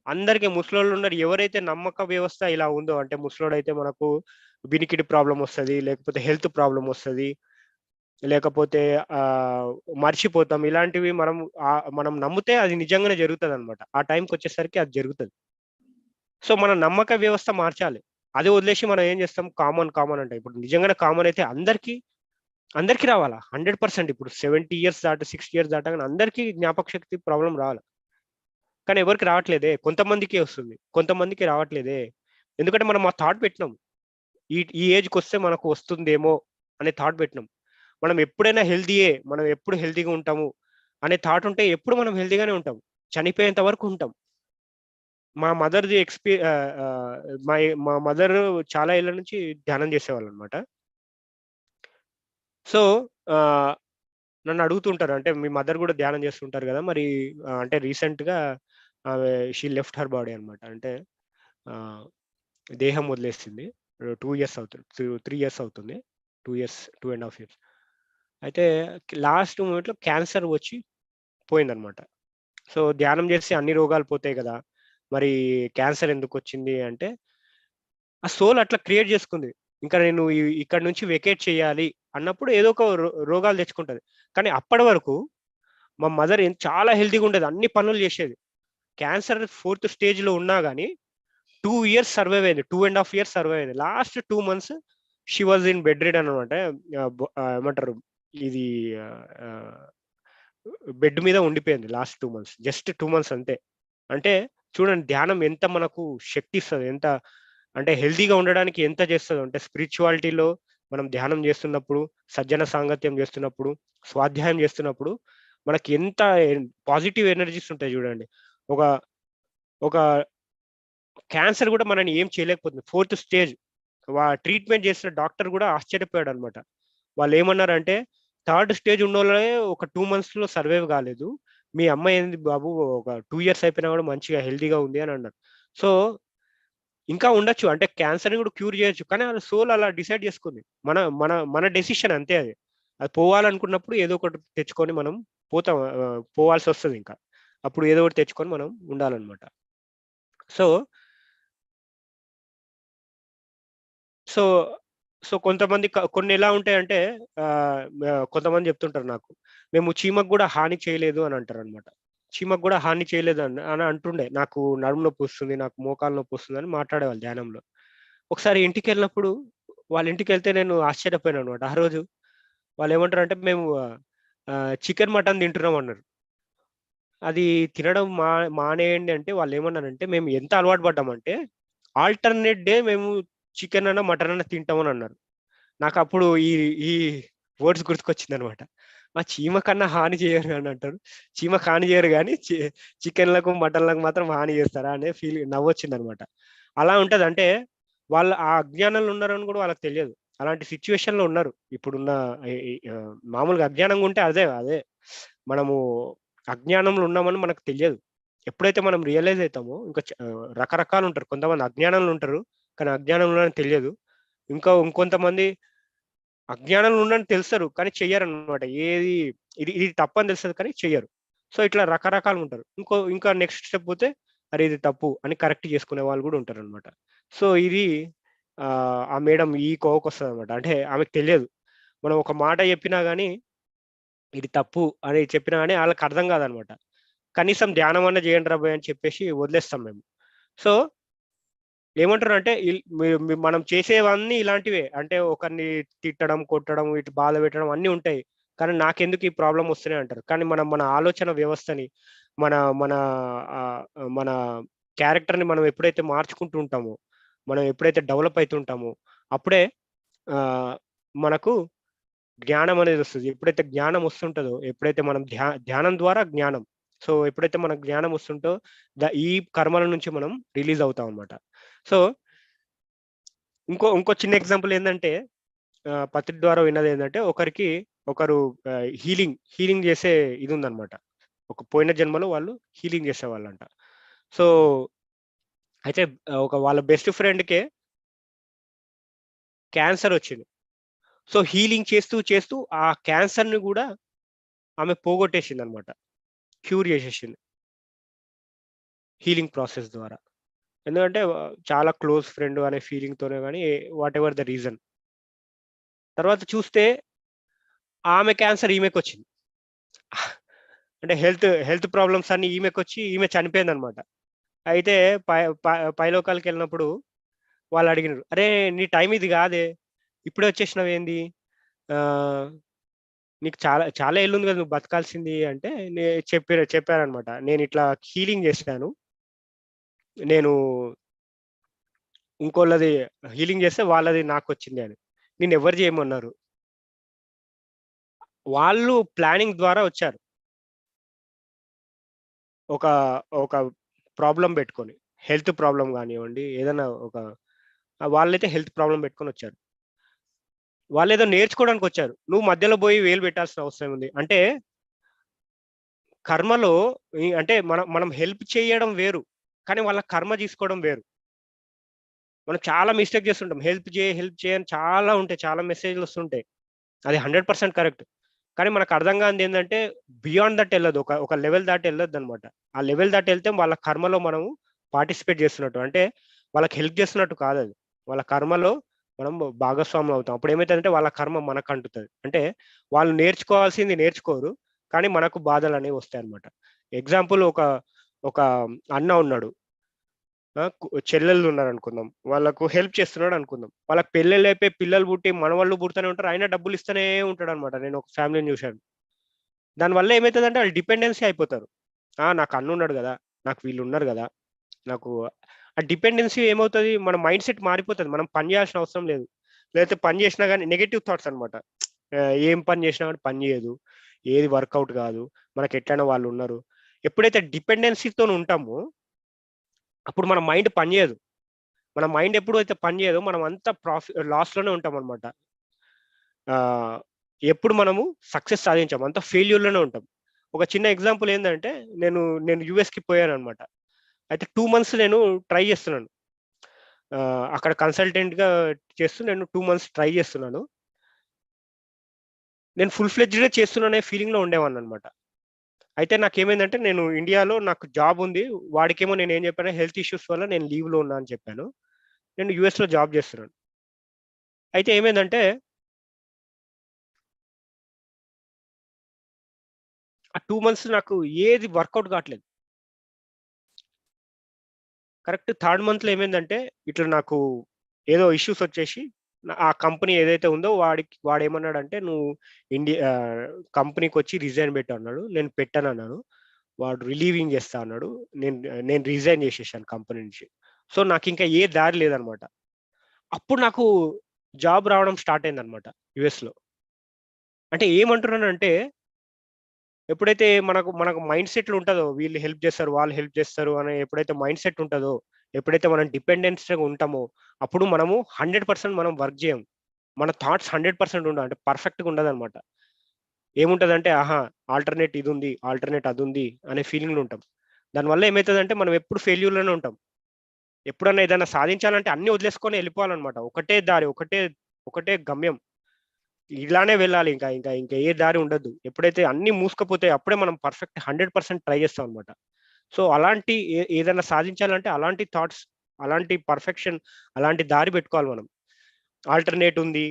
అందరికీ ముసలోళ్ళు ఉన్నారు. ఎవరైతే నమ్మక వ్యవస్థ ఇలా ఉందో, అంటే ముసలోడైతే మనకు వినికిడి ప్రాబ్లం వస్తుంది, లేకపోతే హెల్త్ ప్రాబ్లం వస్తుంది, లేకపోతే మర్చిపోతాం. ఇలాంటివి మనం నమ్మితే అది నిజంగానే జరుగుతుంది అనమాట. ఆ టైంకి వచ్చేసరికి అది జరుగుతుంది. సో మన నమ్మక వ్యవస్థ మార్చాలి. అది వదిలేసి మనం ఏం చేస్తాం, కామన్ అంటే ఇప్పుడు నిజంగానే కామన్ అయితే అందరికీ రావాలా 100%. ఇప్పుడు 70 ఇయర్స్ దాట 60 ఇయర్స్ దాటగానే అందరికీ జ్ఞాపక శక్తి ప్రాబ్లం రావాలి. కానీ ఎవరికి రావట్లేదే, కొంతమందికి వస్తుంది, కొంతమందికి రావట్లేదే. ఎందుకంటే మనం ఆ థాట్ పెట్టినాం, ఈ ఏజ్కి వస్తే మనకు వస్తుందేమో అనే థాట్ పెట్టినాం. మనం ఎప్పుడైనా మనం ఎప్పుడు హెల్తీగా ఉంటాము అనే థాట్ ఉంటే ఎప్పుడు మనం హెల్తీగానే ఉంటాం, చనిపోయేంత వరకు ఉంటాం. మా మదర్ది మా మదర్ చాలా ఏళ్ళ నుంచి ధ్యానం చేసేవాళ్ళు అనమాట. సో నన్ను అడుగుతుంటారు, అంటే మీ మదర్ కూడా ధ్యానం చేస్తుంటారు కదా మరి, అంటే రీసెంట్గా షీ లెఫ్ట్ హర్ బాడీ అనమాట. అంటే దేహం వదిలేసింది. 2 ఇయర్స్ అవుతుంది, 3 ఇయర్స్ అవుతుంది, 2.5 ఇయర్స్. అయితే లాస్ట్ మూమెంట్లో క్యాన్సర్ వచ్చి పోయిందనమాట. సో ధ్యానం చేస్తే అన్ని రోగాలు పోతాయి కదా, మరి క్యాన్సర్ ఎందుకు వచ్చింది అంటే ఆ సోల్ అట్లా క్రియేట్ చేసుకుంది. ఇంకా నేను ఇక్కడ నుంచి వెకేట్ చేయాలి అన్నప్పుడు ఏదో ఒక రోగాలు తెచ్చుకుంటది. కానీ అప్పటి వరకు మా మదర్ చాలా హెల్తీగా ఉండేది, అన్ని పనులు చేసేది. క్యాన్సర్ 4th స్టేజ్లో ఉన్నా కానీ 2 ఇయర్స్ సర్వైవ్ అయింది, 2.5 ఇయర్స్ సర్వైవ్ అయింది. Last 2 months she was in bed ridden అనమాట. ఏమంటారు, ఇది బెడ్ మీద ఉండిపోయింది లాస్ట్ 2 మంత్స్. జస్ట్ 2 మంత్స్ అంతే. అంటే చూడండి ధ్యానం ఎంత మనకు శక్తి ఇస్తది. ఎంత అంటే హెల్తీగా ఉండడానికి ఎంత చేస్తదో. అంటే స్పిరిచువాలిటీలో మనం ధ్యానం చేస్తున్నప్పుడు, సజ్జన సాంగత్యం చేస్తున్నప్పుడు, స్వాధ్యాయం చేస్తున్నప్పుడు మనకి ఎంత పాజిటివ్ ఎనర్జీస్ ఉంటాయి చూడండి. ఒక ఒక క్యాన్సర్ కూడా మనల్ని ఏం చేయలేకపోతుంది. 4th స్టేజ్ ట్రీట్మెంట్ చేసిన డాక్టర్ కూడా ఆశ్చర్యపోయాడనమాట. వాళ్ళేమన్నారంటే, థర్డ్ స్టేజ్ ఉన్నోళ్ళే ఒక 2 మంత్స్‌లో సర్వైవ్ కాలేదు. మీ అమ్మాయి ఏంది బాబు ఒక 2 ఇయర్స్ అయిపోయినా కూడా మంచిగా హెల్తీగా ఉంది అని అన్నారు. సో, ఇంకా ఉండొచ్చు. అంటే క్యాన్సర్‌ని కూడా క్యూర్ చేయొచ్చు. కానీ ఆళ్ళ సోల్ అలా డిసైడ్ చేసుకుంది. మన మన మన డెసిషన్ అంతే అది. అది పోవాలనుకున్నప్పుడు ఏదో ఒకటి తెచ్చుకొని మనం పోతాం. పోవాల్సొస్తదింక. అప్పుడు ఏదో ఒకటి తెచ్చుకొని మనం ఉండాలనమాట. సో, సో, సో కొంతమంది కొన్ని ఎలా ఉంటాయంటే కొంతమంది చెప్తుంటారు నాకు. మేము చీమకు గూడా హాని చేయలేదు అని అంటారనమాట. చీమకు గూడా హాని చేయలేదు అని అంటుండే. నాకు నడుము నొప్పొస్తుంది, నాకు మోకాలు నొప్పొస్తుందని మాట్లాడేవాళ్ళు ధ్యానంలో. ఒకసారి ఇంటికెళ్ళినప్పుడు వాళ్ళ ఇంటికెళ్తే నేను ఆశ్చర్యపోయాననమాట. ఆ రోజు వాళ్ళేమంటారంటే, "మేము చికెన్, మటన్ తింటున్నాం" అన్నారు. అది తినడం మానేయండి అంటే వాళ్ళేమన్నారంటే, "మేము ఎంత అలవాటు పడ్డామంటే, ఆల్టర్‌నేట్ డే మేము చికెన్ అన్నా, మటన్ అన్నా తింటామని" అన్నారు. నాకప్పుడు ఈ ఈ వర్డ్స్ గుర్తుకొచ్చిందనమాట. చీమ కన్నా హాని చేయరు అని అంటారు. చీమకు హాని చేయరు గానీ చికెన్‌లకు, మటన్‌లకు మాత్రం హాని చేస్తారా అనే నవ్వొచ్చిందనమాట. అలా ఉంటది. అంటే వాళ్ళు ఆ అజ్ఞానంలో ఉన్నారని కూడా వాళ్ళకి తెలియదు. అలాంటి సిట్యుయేషన్‌లో ఉన్నారు. ఇప్పుడున్న మామూలుగా అజ్ఞానంగా ఉంటే అదే. మనము అజ్ఞానంలో ఉన్నామని మనకు తెలియదు. ఎప్పుడైతే మనం రియలైజ్ అయితామో ఇంకా రకరకాలుంటారు. కొంతమంది అజ్ఞానంలో ఉంటారు. కానీ అజ్ఞానంలో ఉన్నారని తెలియదు. ఇంకొంతమంది అజ్ఞానంలో ఉన్నారని తెలుస్తరు. కానీ చెయ్యరనమాట. ఇది ఇది తప్పని తెలుస్తది కానీ చెయ్యరు. సో, ఇట్లా రకరకాలుగుంటారు. ఇంకా నెక్స్ట్ స్టెప్ పోతే, అరే! ఇది తప్పు అని కరెక్ట్ చేసుకునే వాళ్ళు గూడా ఉంటారనమాట. సో, ఇది ఆ మేడం ఈ కోవకొస్తదనమాట. అంటే ఆమెకు తెలియదు. మనం ఒక మాట చెప్పినా గాని, ఇది తప్పు అని చెప్పినా గాని ఆళ్ళకి అర్థం కాదనమాట. కనీసం ధ్యానమన్నా చేయండిరా బాయ్ అని చెప్పేసి వదిలేస్తాం మేము. సో, ఏమంటారంటే మనం చేసేవన్నీ ఇలాంటివే. అంటే ఒకరిని తిట్టడం, కొట్టడం, ఇటు బాధ పెట్టడం అన్నీ ఉంటాయి. కానీ నాకెందుకు ఈ ప్రాబ్లమ్ వస్తున్నాయి అంటారు. కానీ మనం మన ఆలోచన వ్యవస్థని, మన మన ఆహ్, మన క్యారెక్టర్‌ని మనం ఎప్పుడైతే మార్చుకుంటూ ఉంటామో, మనం ఎప్పుడైతే డెవలప్ అయితుంటామో, అప్పుడే ఆహ్, మనకు జ్ఞానం అనేదొస్తది. ఎప్పుడైతే జ్ఞానం వస్తుంటదో, ఎప్పుడైతే మనం ధ్యానం ద్వారా జ్ఞానం. సో, ఎప్పుడైతే మనకు జ్ఞానం వస్తుంటో, ఈ కర్మల నుంచి మనం రిలీజ్ అవుతాం అన్నమాట. సో, ఇంకో చిన్న ఎగ్జాంపుల్ ఏందంటే, పత్రి ద్వారా విన్నదేంటంటే, ఒకరు హీలింగ్ చేసే ఇదుందన్నమాట. పోయిన జన్మలో వాళ్ళు హీలింగ్ చేసేవాళ్ళంట. సో, అయితే వాళ్ళ బెస్ట్ ఫ్రెండ్‌కే క్యాన్సరొచ్చింది. సో, హీలింగ్ చేస్తూ ఆ క్యాన్సర్‌ని గూడా ఆమె పోగొట్టేసిందన్నమాట. క్యూర్ చేసేసింది. హీలింగ్ ప్రాసెస్ ద్వారా. ఎందుకంటే చాలా క్లోజ్ ఫ్రెండ్ అనే ఫీలింగ్‌తోనే గాని వాటెవర్ ద రీజన్. తర్వాత చూస్తే ఆమె క్యాన్సర్ ఈమెకొచ్చింది. అంటే హెల్త్ ప్రాబ్లమ్స్ అన్నీ ఈమెకొచ్చి ఈమె చనిపోయిందన్నమాట. అయితే పై ప పైలోకాలకెళ్ళినప్పుడు వాళ్ళడిగినారు, "అరే! నీ టైం ఇది గాదే, ఇప్పుడే వచ్చేసినవేంది? ఆహ్, నీకు చాలా చాలా ఏళ్లుంది గదా! నువ్వు బతకాల్సింది" అంటే చెప్పారన్నమాట. "నేనిట్లా హీలింగ్ చేశాను. నేను ఇంకోళ్ళది హీలింగ్ చేస్తే వాళ్ళది నాకొచ్చింది" అని. నిన్నెవరు చేయమన్నారు? వాళ్ళు ప్లానింగ్ ద్వారా వచ్చారు. ఒక ఒక ప్రాబ్లమ్ పెట్టుకొని. హెల్త్ ప్రాబ్లమ్ గానివ్వండి, ఏదన్నా వాళ్ళైతే హెల్త్ ప్రాబ్లమ్ పెట్టుకొనొచ్చారు. వాళ్ళేదో నేర్చుకోవడానికొచ్చారు. నువ్వు మధ్యలో బోయి వేలు పెట్టాల్సిన అవసరం ఉంది. అంటే కర్మలో అంటే మనం హెల్ప్ చేయడం వేరు. కానీ వాళ్ళ కర్మ తీసుకోవడం వేరు. మనం చాలా మిస్టేక్ చేస్తుంటాం. హెల్ప్ చేయి అని చాలా ఉంటాయి. చాలా మెసేజ్‌లొస్తుంటాయి. అది 100% కరెక్ట్. కానీ మనకు అర్థం కానిదేందంటే బియాండ్ దట్ ఎళ్ళదు. ఒక లెవెల్ దాటి ఎళ్ళొద్దనమాట. ఆ లెవెల్ దాటి ఎళ్తే వాళ్ళ కర్మలో మనము పార్టిసిపేట్ చేస్తున్నట్టు. అంటే వాళ్ళకి హెల్ప్ చేస్తున్నట్టు కాదది. వాళ్ళ కర్మలో మనం భాగస్వాములవుతాం. అప్పుడేమైతదంటే వాళ్ళ కర్మ మనకంటుతది. అంటే వాళ్ళు నేర్చుకోవాల్సింది నేర్చుకోరు. కానీ మనకు బాధలనేవి వస్తాయన్నమాట. ఎగ్జాంపుల్ ఒక అన్న ఉన్నాడు. చెల్లెళ్ళు ఉన్నారనుకుందాం. వాళ్ళకు హెల్ప్ చేస్తున్నాడు అనుకుందాం. వాళ్ళకి పెళ్ళిళ్ళైపోయి పిల్లలు పుట్టి, మనవళ్ళు పుడుతూనే ఉంటారు. అయినా డబ్బులు ఇస్తూనే ఉంటాడనమాట. నేను ఒక ఫ్యామిలీని చూశాను. దానివల్ల ఏమైతదంటే వాళ్ళు డిపెండెన్సీ అయిపోతారు. నాకు అన్నున్నాడు గదా! నాకు వీళ్ళున్నారు గదా! నాకు ఆ డిపెండెన్సీ ఏమవుతది, మన మైండ్ సెట్ మారిపోతది. మనం పని చేయాల్సిన అవసరం లేదు. లేకపోతే పని చేసినా గాని నెగెటివ్ థాట్స్ అనమాట. ఏం పని చేసినా గాని పని చేయదు. ఏది వర్కౌట్ కాదు. మనకెట్లైనా వాళ్ళున్నారు. ఎప్పుడైతే డిపెండెన్సీతోని ఉంటామో, అప్పుడు మన మైండ్ పని చేయదు. మన మైండ్ ఎప్పుడైతే పని చేయదో మనం అంతా లాస్‌లోనే ఉంటామనమాట. ఆహ్, ఎప్పుడు మనము సక్సెస్ సాధించం. అంతా ఫెయిల్యూర్‌లోనే ఉంటాం. ఒక చిన్న ఎగ్జాంపుల్ ఏందంటే, నేను నేను యూఎస్‌కి పోయాననమాట. అయితే 2 మంత్స్ నేను ట్రై చేస్తున్నాను. అక్కడ కన్సల్టెంట్‌గా చేస్తూ నేను 2 మంత్స్ ట్రై చేస్తున్నాను. నేను ఫుల్ ఫ్లెడ్జ్‌డ్‌గా చేస్తున్నాననే ఫీలింగ్‌లో ఉండేవాడిననమాట. అయితే నాకేమైందంటే, నేను ఇండియాలో నాకు జాబ్ ఉంది. వాడికేమో నేనేం చెప్పాను, హెల్త్ ఇష్యూస్ వల్ల నేను లీవ్‌లో ఉన్నా అని చెప్పాను. నేను యూఎస్‌లో జాబ్ చేస్తున్నాను. అయితే ఏమైందంటే, ఆ 2 మంత్స్ నాకు ఏది వర్కౌట్ కావట్లేదు. కరెక్ట్ థర్డ్ మంత్‌లో ఏమైందంటే, ఇట్లా నాకు ఏదో ఇష్యూస్ వచ్చేసి ఆ కంపెనీ ఏదైతే ఉందో వాడేమన్నాడంటే, "నువ్వు కంపెనీకొచ్చి రిజైన్ పెట్టు" అన్నాడు. నేను పెట్టనన్నాను. వాడు రిలీవింగ్ చేస్తా అన్నాడు. నేను నేను రిజైన్ చేసేసాను కంపెనీ నుంచి. సో, నాకింకా ఏ దారి లేదనమాట. అప్పుడు నాకు జాబ్ రావడం స్టార్ట్ అయిందనమాట యూఎస్‌లో. అంటే ఏమంటున్నానంటే, ఎప్పుడైతే మనకు మనకు మైండ్ సెట్‌లో ఉంటదో, వీళ్ళు హెల్ప్ చేస్తారు, వాళ్ళు హెల్ప్ చేస్తారు అనే ఎప్పుడైతే మైండ్ సెట్ ఉంటదో, ఎప్పుడైతే మనం డిపెండెన్స్‌గా ఉంటామో, అప్పుడు మనము 100% మనం వర్క్ జేయం. మన థాట్స్ 100% ఉండవు. అంటే పర్ఫెక్ట్‌గా ఉండదనమాట. ఏముంటదంటే, ఆల్టర్‌నేట్ ఇదుంది, ఆల్టర్‌నేట్ అదుంది అనే ఫీలింగ్‌లో ఉంటాం. దానివల్ల ఏమైతదంటే, మనం ఎప్పుడు ఫెయిల్యూర్‌లోనే ఉంటాం. ఎప్పుడన్నా ఏదైనా సాధించాలంటే అన్నీ వదిలేసుకొని ఎళ్ళిపోవాలనమాట. ఒకటే దారి, ఒకటే ఒకటే గమ్యం. ఇలానే వెళ్ళాలి ఇంకా ఏ దారి ఉండద్దు. ఎప్పుడైతే అన్నీ మూసుకుపోతాయో అప్పుడే మనం పర్ఫెక్ట్ 100% ట్రై చేస్తామనమాట. సో, అలాంటి ఏదైనా సాధించాలంటే అలాంటి థాట్స్, అలాంటి పర్ఫెక్షన్, అలాంటి దారి పెట్టుకోవాలి మనం. ఆల్టర్‌నేట్ ఉంది.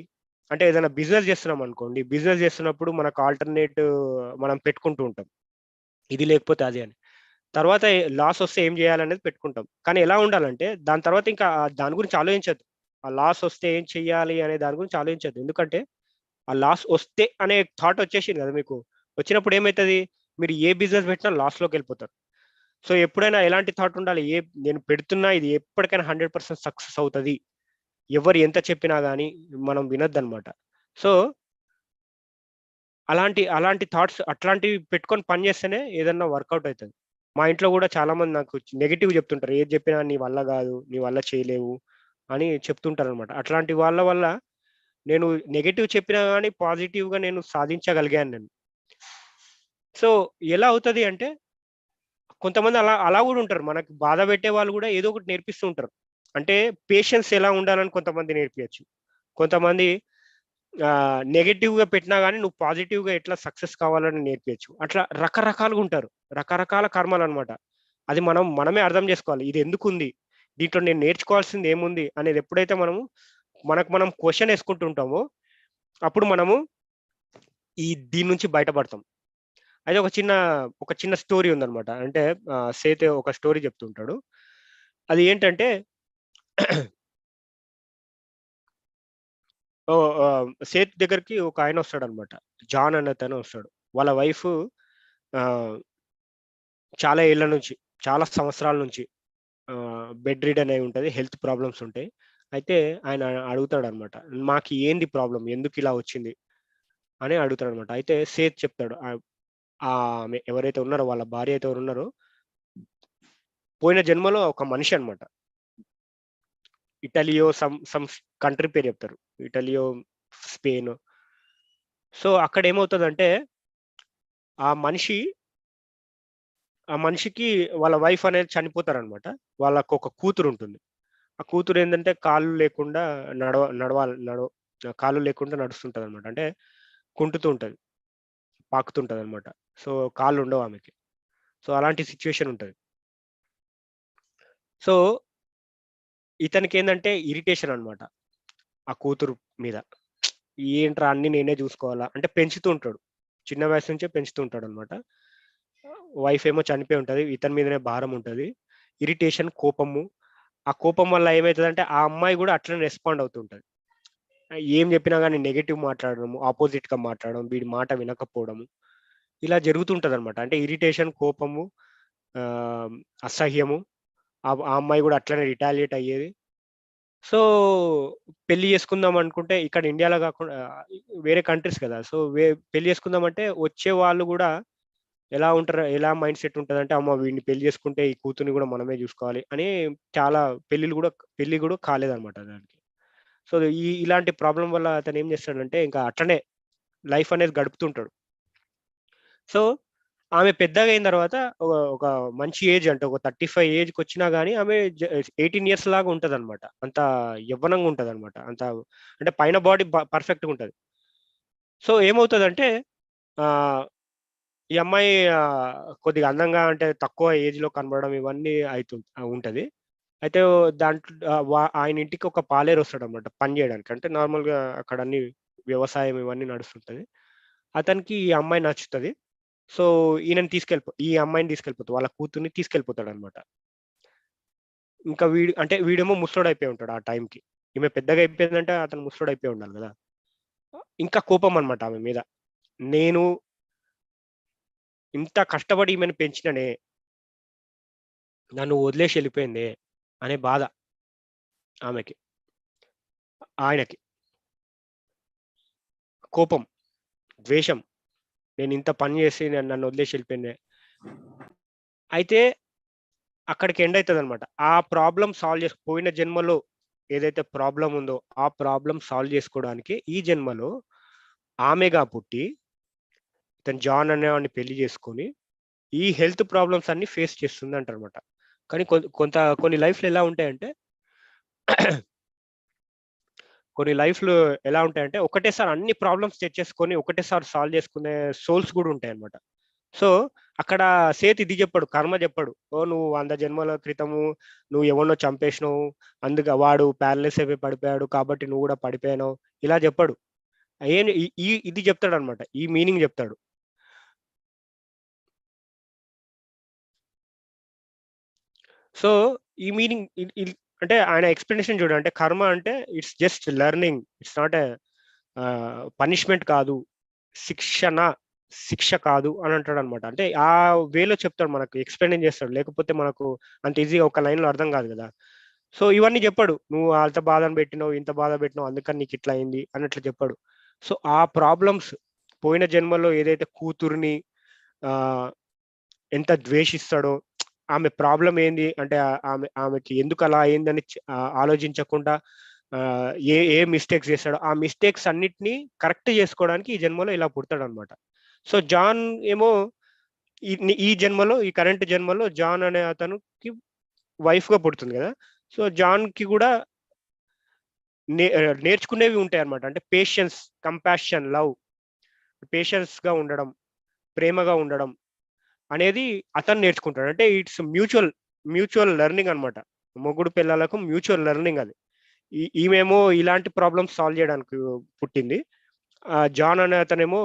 అంటే ఏదైనా బిజినెస్ చేస్తున్నామనుకోండి. బిజినెస్ చేస్తున్నప్పుడు మనకు ఆల్టర్‌నేట్ మనం పెట్టుకుంటూ ఉంటాం. ఇది లేకపోతే అది అని. తర్వాత లాస్ వస్తే ఏం చేయాలనేది పెట్టుకుంటాం. కానీ ఎలా ఉండాలంటే దాని తర్వాత ఇంకా దాని గురించి ఆలోచించొద్దు. ఆ లాస్ వస్తే ఏం చేయాలి అనే దాని గురించి ఆలోచించొద్దు. ఎందుకంటే ఆ లాస్ ఒస్తే అనే థాట్ ఒచ్చేసింది గదా మీకు. వచ్చినప్పుడు ఏమైతది? మీరు ఏ బిజినెస్ పెట్టినా లాస్‌లోకెళ్ళిపోతారు. సో, ఎప్పుడైనా ఎలాంటి థాట్ ఉండాలి? నేను పెడుతున్నా ఇది ఎప్పటికైనా 100% సక్సెస్ అవుతది. ఎవరు ఎంత చెప్పినా గాని మనం వినొద్దనమాట. సో, అలాంటి థాట్స్ అట్లాంటివి పెట్టుకొని పని చేస్తేనే ఏదన్నా వర్కౌట్ అయితది. మా ఇంట్లో గూడా చాలా మంది నాకు నెగెటివ్ జెప్తుంటారు. ఏది జెప్పినా నీ వల్ల గాదు, నీ వల్ల చేయలేవు అని చెప్తుంటారనమాట. అట్లాంటి వాళ్ళ వల్ల నేను నెగెటివ్ చెప్పినా గాని పాజిటివ్‌గా నేను సాధించగలిగాను నేను. సో, ఎలా అవుతది అంటే, కొంతమంది అలా అలా గూడా ఉంటారు. మనకు బాధ పెట్టే వాళ్ళు గూడా ఏదో ఒకటి నేర్పిస్తూ ఉంటారు. అంటే పేషెన్స్ ఎలా ఉండాలని కొంతమంది నేర్పియొచ్చు. కొంతమంది నెగెటివ్‌గా పెట్టినా గాని నువ్వు పాజిటివ్‌గా ఎట్లా సక్సెస్ కావాలని నేర్పియొచ్చు. అట్లా రకరకాలుగుంటారు. రకరకాల కర్మలనమాట. అది మనమే అర్థం జేసుకోవాలి. ఇది ఎందుకుంది? దీంట్లో నేను నేర్చుకోవాల్సింది ఏముంది? అనేది ఎప్పుడైతే మనకు మనం క్వెషన్ యేసుకుంటూ ఉంటామో, అప్పుడు మనము దీని నుంచి బయటపడతాం. అయితే ఒక చిన్న స్టోరీ ఉందనమాట. అంటే సేతు ఒక స్టోరీ చెప్తుంటాడు. అది ఏంటంటే సేతు దగ్గరికి ఒక ఆయనొస్తాడనమాట. జాన్ అనేతను వస్తాడు. వాళ్ళ వైఫు ఆహ్, చాలా ఏళ్ల నుంచి, చాలా సంవత్సరాల నుంచి బెడ్ రిడెన్ అయి ఉంటది. హెల్త్ ప్రాబ్లమ్స్ ఉంటాయి. అయితే ఆయన అడుగుతాడనమాట. "మాకు ఏంది ప్రాబ్లమ్? ఎందుకిలా వచ్చింది?" అని అడుగుతాడనమాట. అయితే సేత్ చెప్తాడు. ఆమె ఎవరైతే ఉన్నారో వాళ్ళ భార్య అయితే ఎవరున్నారో, పోయిన జన్మలో ఒక మనిషి అన్నమాట. ఇటలియో సమ్ కంట్రీ పేరు చెప్తారు. ఇటలియో, స్పెయినో. సో, అక్కడేమవుతదంటే, ఆ మనిషి ఆ మనిషికి వాళ్ళ వైఫ్ అనేది చనిపోతారనమాట. వాళ్ళకొక కూతురుంటుంది. ఆ కూతురేందంటే కాళ్ళు లేకుండా నడవాలి కాళ్ళు లేకుండా నడుస్తుంటదనమాట. అంటే కుంటుతూ ఉంటది. పాకుతుంటదనమాట. సో, కాళ్ళుండవు ఆమెకి. సో, అలాంటి సిట్యుయేషన్ ఉంటది. సో, ఇతనికేందంటే ఇరిటేషన్ అన్నమాట. ఆ కూతురు మీద. ఏంట్రా అన్నీ నేనే జూసుకోవాలా? అంటే పెంచుతూ ఉంటాడు. చిన్న వయసు నుంచే పెంచుతూ ఉంటాడన్నమాట. వైఫ్ ఏమో చనిపోయి ఉంటది. ఇతని మీదనే భారం ఉంటది. ఇరిటేషన్, కోపము ఆ కోపం వల్ల ఏమవుతుందంటే ఆ అమ్మాయి కూడా అట్లనే రెస్పాండ్ అవుతుంటది. ఏం చెప్పినా కానీ నెగెటివ్ మాట్లాడడము, ఆపోజిట్ గా మాట్లాడడం, వీడి మాట వినకపోవడము, ఇలా జరుగుతుంటది అనమాట. అంటే ఇరిటేషన్, కోపము, ఆ, అసహ్యము. ఆ అమ్మాయి కూడా అట్లనే రిటాలియేట్ అయ్యేది. సో పెళ్లి చేసుకుందాం అనుకుంటే ఇక్కడ ఇండియాలో కాకుండా వేరే కంట్రీస్ కదా. సో పెళ్లి చేసుకుందాం అంటే వచ్చే వాళ్ళు కూడా ఎలా ఉంటారు, ఎలా మైండ్ సెట్ ఉంటుంది అంటే, అమ్మ వీడిని పెళ్లి చేసుకుంటే ఈ కూతుర్ని కూడా మనమే చూసుకోవాలి అని చాలా పెళ్లి కూడా కాలేదన్నమాట దానికి. సో ఇలాంటి ప్రాబ్లం వల్ల అతను ఏం చేస్తాడంటే ఇంకా అట్లనే లైఫ్ అనేది గడుపుతుంటాడు. సో ఆమె పెద్దగా అయిన తర్వాత ఒక మంచి ఏజ్, అంటే ఒక 35 ఏజ్కి వచ్చినా కానీ ఆమె 18 ఇయర్స్ లాగా ఉంటది అనమాట. అంత యవ్వనంగా ఉంటది అనమాట. అంత అంటే పైన బాడీ పర్ఫెక్ట్గా ఉంటది. సో ఏమవుతుందంటే ఆ ఈ అమ్మాయి కొద్దిగా అందంగా, అంటే తక్కువ ఏజ్ లో కనబడడం ఇవన్నీ ఉంటది. అయితే దాంట్లో ఆయన ఇంటికి ఒక పాలేరు వస్తాడు అనమాట పని చేయడానికి. అంటే నార్మల్ గా అక్కడ అన్ని వ్యవసాయం ఇవన్నీ నడుస్తుంటది. అతనికి ఈ అమ్మాయి నచ్చుతుంది. సో ఈ అమ్మాయిని తీసుకెళ్ళిపోతాడు, వాళ్ళ కూతుర్ని తీసుకెళ్ళిపోతాడు అనమాట. ఇంకా వీడేమో ముసలోడు అయిపోయి ఉంటాడు ఆ టైంకి. ఈమె పెద్దగా అయిపోయిందంటే అతను ముసలోడు అయిపోయి ఉండాలి కదా. ఇంకా కోపం అనమాట ఆమె మీద. నేను ఇంత కష్టపడి ఈమెను పెంచిననే, నన్ను వదిలేసి వెళ్ళిపోయింది అనే బాధ ఆమెకి. ఆయనకి కోపం, ద్వేషం, నేను ఇంత పని చేసి నన్ను వదిలేసి వెళ్ళిపోయింది. అయితే అక్కడికి ఎండ్ అవుతుంది అనమాట. ఆ ప్రాబ్లం పోయిన జన్మలో ఏదైతే ప్రాబ్లం ఉందో ఆ ప్రాబ్లం సాల్వ్ చేసుకోవడానికి ఈ జన్మలో ఆమెగా పుట్టి తను జాన్ అనేవాడిని పెళ్లి చేసుకొని ఈ హెల్త్ ప్రాబ్లమ్స్ అన్ని ఫేస్ చేస్తుంది అంటారనమాట. కానీ కొన్ని లైఫ్లు ఎలా ఉంటాయంటే ఎలా ఉంటాయంటే ఒకటేసారి అన్ని ప్రాబ్లమ్స్ తెచ్చేసుకొని ఒకటేసారి సాల్వ్ చేసుకునే సోల్స్ కూడా ఉంటాయి అనమాట. సో అక్కడ సేత్ ఇది చెప్పాడు, కర్మ చెప్పాడు. నువ్వు 100 జన్మల క్రితము నువ్వు ఎవరినో చంపేసినావు, అందుకే వాడు ప్యారలైస్ అయిపోయి పడిపోయాడు కాబట్టి నువ్వు కూడా పడిపోయావు, ఇలా చెప్పాడు. ఇది చెప్తాడు అనమాట, ఈ మీనింగ్ చెప్తాడు. సో ఈ మీనింగ్ అంటే ఆయన ఎక్స్ప్లెనేషన్ చూడండి. అంటే కర్మ అంటే it's just learning, it's not a punishment కాదు, శిక్ష కాదు అని అంటాడు అనమాట. అంటే ఆ వేలో చెప్తాడు, మనకు ఎక్స్ప్లెయిన్ చేస్తాడు. లేకపోతే మనకు అంత ఈజీగా ఒక లైన్ లో అర్థం కాదు కదా. సో ఇవన్నీ చెప్పాడు, నువ్వు అంత బాధను పెట్టినావు, ఇంత బాధ పెట్టినావు, అందుకని నీకు ఇట్లా అయింది అన్నట్లు చెప్పాడు. సో ఆ ప్రాబ్లమ్స్ పోయిన జన్మలో ఏదైతే కూతుర్ని ఆ ఎంత ద్వేషిస్తాడో, ఆమె ప్రాబ్లం ఏంది అంటే ఆమెకి ఎందుకు అలా అయిందని ఆలోచించకుండా ఏ మిస్టేక్స్ చేస్తాడో ఆ మిస్టేక్స్ అన్నిటినీ కరెక్ట్ చేసుకోవడానికి ఈ జన్మలో ఇలా పుడతాడు అనమాట. సో జాన్ ఏమో ఈ జన్మలో, ఈ కరెంట్ జన్మలో జాన్ అనే అతనికి వైఫ్ గా పుడుతుంది కదా. సో జాన్ కి కూడా నేర్చుకునేవి ఉంటాయి అనమాట. అంటే పేషెన్స్, కంపాషన్, లవ్, పేషెన్స్ గా ఉండడం, ప్రేమగా ఉండడం అనేది అతను నేర్చుకుంటాడు. అంటే ఇట్స్ మ్యూచువల్ లెర్నింగ్ అనమాట. మొగుడు పిల్లలకు మ్యూచువల్ లెర్నింగ్ అది. ఈమెమో ఇలాంటి ప్రాబ్లమ్స్ సాల్వ్ చేయడానికి పుట్టింది. జాన్ అనే అతనేమో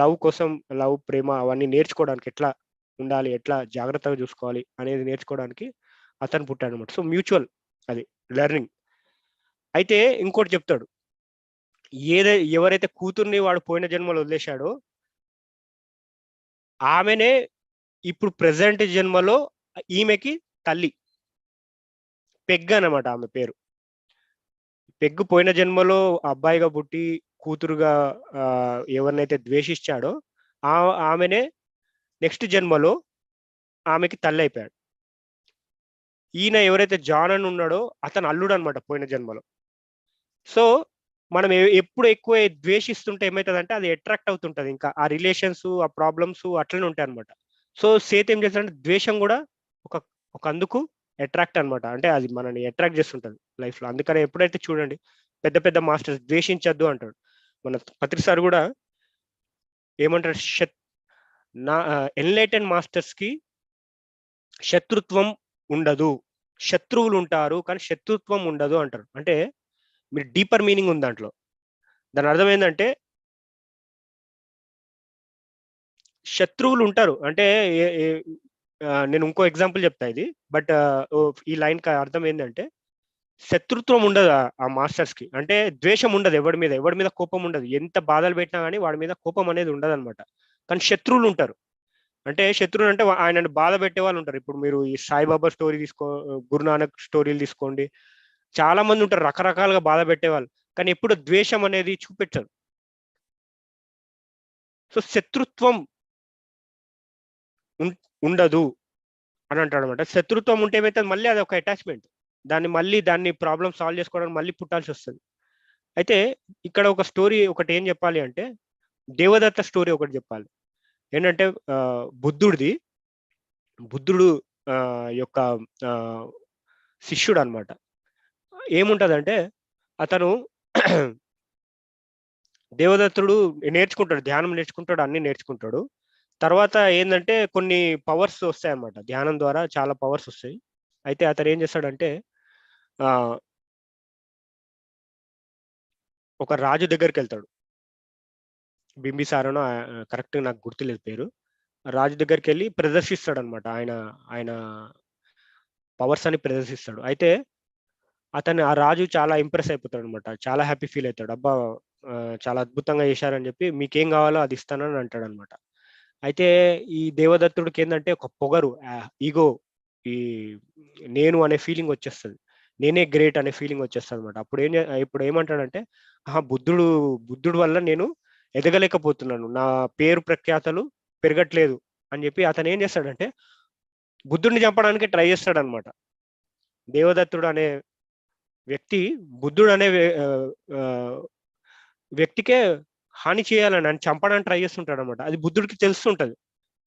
లవ్, ప్రేమ అవన్నీ నేర్చుకోవడానికి, ఎట్లా ఉండాలి, ఎట్లా జాగ్రత్తగా చూసుకోవాలి అనేది నేర్చుకోవడానికి అతను పుట్టాడు అనమాట. సో మ్యూచువల్ అది లెర్నింగ్. అయితే ఇంకోటి చెప్తాడు, ఎవరైతే కూతుర్ని వాడు పోయిన జన్మలో వదిలేశాడో ఆమెనే ఇప్పుడు ప్రెసెంట్ జన్మలో ఈమెకి తల్లి. పెగ్ అనమాట ఆమె పేరు. పెగ్గు పోయిన జన్మలో అబ్బాయిగా పుట్టి కూతురుగా ఎవరినైతే ద్వేషించాడో ఆమెనే నెక్స్ట్ జన్మలో ఆమెకి తల్లి అయిపోయాడు. ఈయన ఎవరైతే జాన్ అని ఉన్నాడో అతను అల్లుడు అనమాట పోయిన జన్మలో. సో మనం ఎప్పుడు ఎక్కువ ద్వేషిస్తుంటే ఏమవుతుందంటే అది అట్రాక్ట్ అవుతుంటది, ఇంకా ఆ రిలేషన్స్, ఆ ప్రాబ్లమ్స్ అట్లనే ఉంటాయి అనమాట. సో సేత్ ఏం చేస్తాడంటే ద్వేషం కూడా ఒక అందుకు అట్రాక్ట్ అనమాట. అంటే అది మనని అట్రాక్ట్ చేస్తుంటది లైఫ్ లో. అందుకని ఎప్పుడైతే చూడండి పెద్ద పెద్ద మాస్టర్స్ ద్వేషించద్దు అంటాడు. మన పత్రి సార్ కూడా ఏమంటారు, ఎన్లైటెన్ మాస్టర్స్ కి శత్రుత్వం ఉండదు, శత్రువులు ఉంటారు కానీ శత్రుత్వం ఉండదు అంటారు. అంటే మీరు డీపర్ మీనింగ్ ఉంది దాంట్లో. దాని అర్థం ఏంటంటే శత్రువులు ఉంటారు అంటే నేను ఇంకో ఎగ్జాంపుల్ చెప్తా ఇది. బట్ ఈ లైన్కి అర్థం ఏంటంటే శత్రుత్వం ఉండదు ఆ మాస్టర్స్ కి. అంటే ద్వేషం ఉండదు ఎవడి మీద కోపం ఉండదు. ఎంత బాధలు పెట్టినా కానీ వాడి మీద కోపం అనేది ఉండదు అనమాట. కానీ శత్రువులు ఉంటారు. అంటే శత్రువులు అంటే ఆయనను బాధ పెట్టే వాళ్ళు ఉంటారు. ఇప్పుడు మీరు ఈ సాయిబాబా స్టోరీ గురునానక్ స్టోరీలు తీసుకోండి. చాలా మంది ఉంటారు రకరకాలుగా బాధ పెట్టేవాళ్ళు, కానీ ఎప్పుడు ద్వేషం అనేది చూపించరు. సో శత్రుత్వం ఉండదు అని అంటాడు అనమాట. శత్రుత్వం ఉంటే ఏమైతే మళ్ళీ అది ఒక అటాచ్మెంట్, దాన్ని ప్రాబ్లమ్ సాల్వ్ చేసుకోవడానికి మళ్ళీ పుట్టాల్సి వస్తుంది. అయితే ఇక్కడ ఒక స్టోరీ ఒకటి ఏం చెప్పాలి అంటే, దేవదత్త స్టోరీ ఒకటి చెప్పాలి. ఏంటంటే బుద్ధుడు యొక్క శిష్యుడు అనమాట. ఏముంటదంటే అతను దేవదత్తుడు నేర్చుకుంటాడు, ధ్యానం నేర్చుకుంటాడు, అన్ని నేర్చుకుంటాడు. తర్వాత ఏంటంటే కొన్ని పవర్స్ వస్తాయి అన్నమాట. ధ్యానం ద్వారా చాలా పవర్స్ వస్తాయి. అయితే అతను ఏం చేస్తాడంటే ఒక రాజు దగ్గరికి వెళ్తాడు. బింబిసారనో కరెక్ట్ నాకు గుర్తులేదు పేరు. రాజు దగ్గరికి వెళ్ళి ప్రదర్శిస్తాడు అనమాట. ఆయన పవర్స్ అని ప్రదర్శిస్తాడు. అయితే ఆ రాజు చాలా ఇంప్రెస్ అయిపోతాడు అనమాట. చాలా హ్యాపీ ఫీల్ అవుతాడు. అబ్బా చాలా అద్భుతంగా చేశారని చెప్పి మీకేం కావాలో అది ఇస్తానని అంటాడు అనమాట. అయితే ఈ దేవదత్తుడికి ఏంటంటే ఒక పొగరు, ఈగో, ఈ నేను అనే ఫీలింగ్ వచ్చేస్తుంది. నేనే గ్రేట్ అనే ఫీలింగ్ వచ్చేస్తుంది అనమాట. ఇప్పుడు ఏమంటాడంటే బుద్ధుడు వల్ల నేను ఎదగలేకపోతున్నాను, నా పేరు ప్రఖ్యాతలు పెరగట్లేదు అని చెప్పి అతను ఏం చేస్తాడంటే బుద్ధుడిని చంపడానికి ట్రై చేస్తాడు అనమాట. దేవదత్తుడు అనే వ్యక్తి బుద్ధుడు అనే వ్యక్తికే హాని చేయాలని అని చంపడానికి ట్రై చేస్తుంటాడు అనమాట. అది బుద్ధుడికి తెలుస్తుంటది,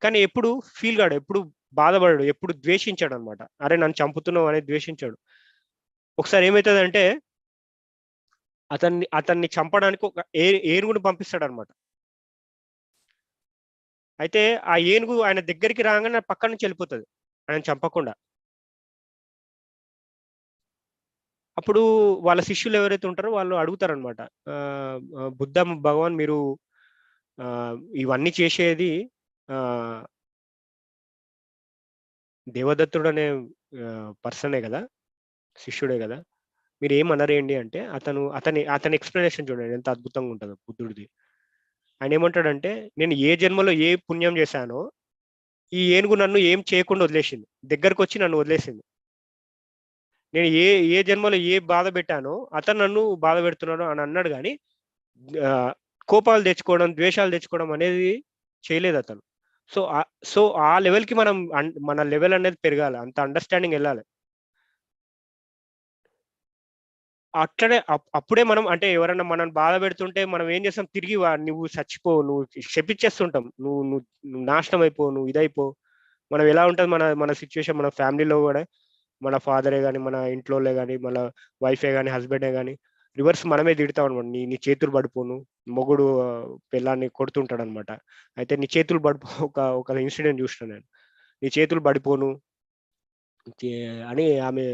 కానీ ఎప్పుడు ఫీల్ కాడు, ఎప్పుడు బాధపడాడు, ఎప్పుడు ద్వేషించాడు అనమాట. అరే నన్ను చంపుతున్నావు అనేది ద్వేషించాడు. ఒకసారి ఏమవుతుందంటే అతన్ని చంపడానికి ఒక ఏనుగుని పంపిస్తాడు అనమాట. అయితే ఆ ఏనుగు ఆయన దగ్గరికి రాగానే పక్క నుంచి వెళ్ళిపోతుంది ఆయన చంపకుండా. అప్పుడు వాళ్ళ శిష్యులు ఎవరైతే ఉంటారో వాళ్ళు అడుగుతారనమాట, బుద్ధ భగవాన్ మీరు ఇవన్నీ చేసేది దేవదత్తుడు అనే పర్సనే కదా, శిష్యుడే కదా, మీరు ఏమనరేంటి అంటే అతని ఎక్స్ప్లెనేషన్ చూడండి ఎంత అద్భుతంగా ఉంటుందో బుద్ధుడిది. ఆయన ఏమంటాడంటే నేను ఏ జన్మలో ఏ పుణ్యం చేశానో ఈ ఏనుగు నన్ను ఏం చేయకుండా వదిలేసింది, దగ్గరకు వచ్చి నన్ను వదిలేసింది. నేను ఏ జన్మలో ఏ బాధ పెట్టానో అతను నన్ను బాధ పెడుతున్నాడు అని అన్నాడు, కానీ కోపాలు తెచ్చుకోవడం, ద్వేషాలు తెచ్చుకోవడం అనేది చేయలేదు అతను. సో ఆ లెవెల్కి మన లెవెల్ అనేది పెరగాలి, అంత అండర్స్టాండింగ్ వెళ్ళాలి. అట్లనే అప్పుడే మనం అంటే ఎవరైనా మనం బాధ పెడుతుంటే మనం ఏం చేస్తాం, తిరిగి నువ్వు చచ్చిపో, నువ్వు శపించేస్తుంటాం, నువ్వు నాశనం అయిపో, నువ్వు ఇదైపో. మనం ఎలా ఉంటుంది మన సిచ్యువేషన్, మన ఫ్యామిలీలో కూడా మన ఫాదరే కానీ, మన ఇంట్లోనే కానీ, మన వైఫే కానీ, హస్బెండే కానీ రివర్స్ మనమే తిడతాం అనమాట. నీ చేతులు పడిపోను, మొగుడు పిల్లాన్ని కొడుతుంటాడు అనమాట. అయితే నీ చేతులు పడిపో ఒక ఇన్సిడెంట్ చూసిన నేను, నీ చేతులు పడిపోను అని ఆమె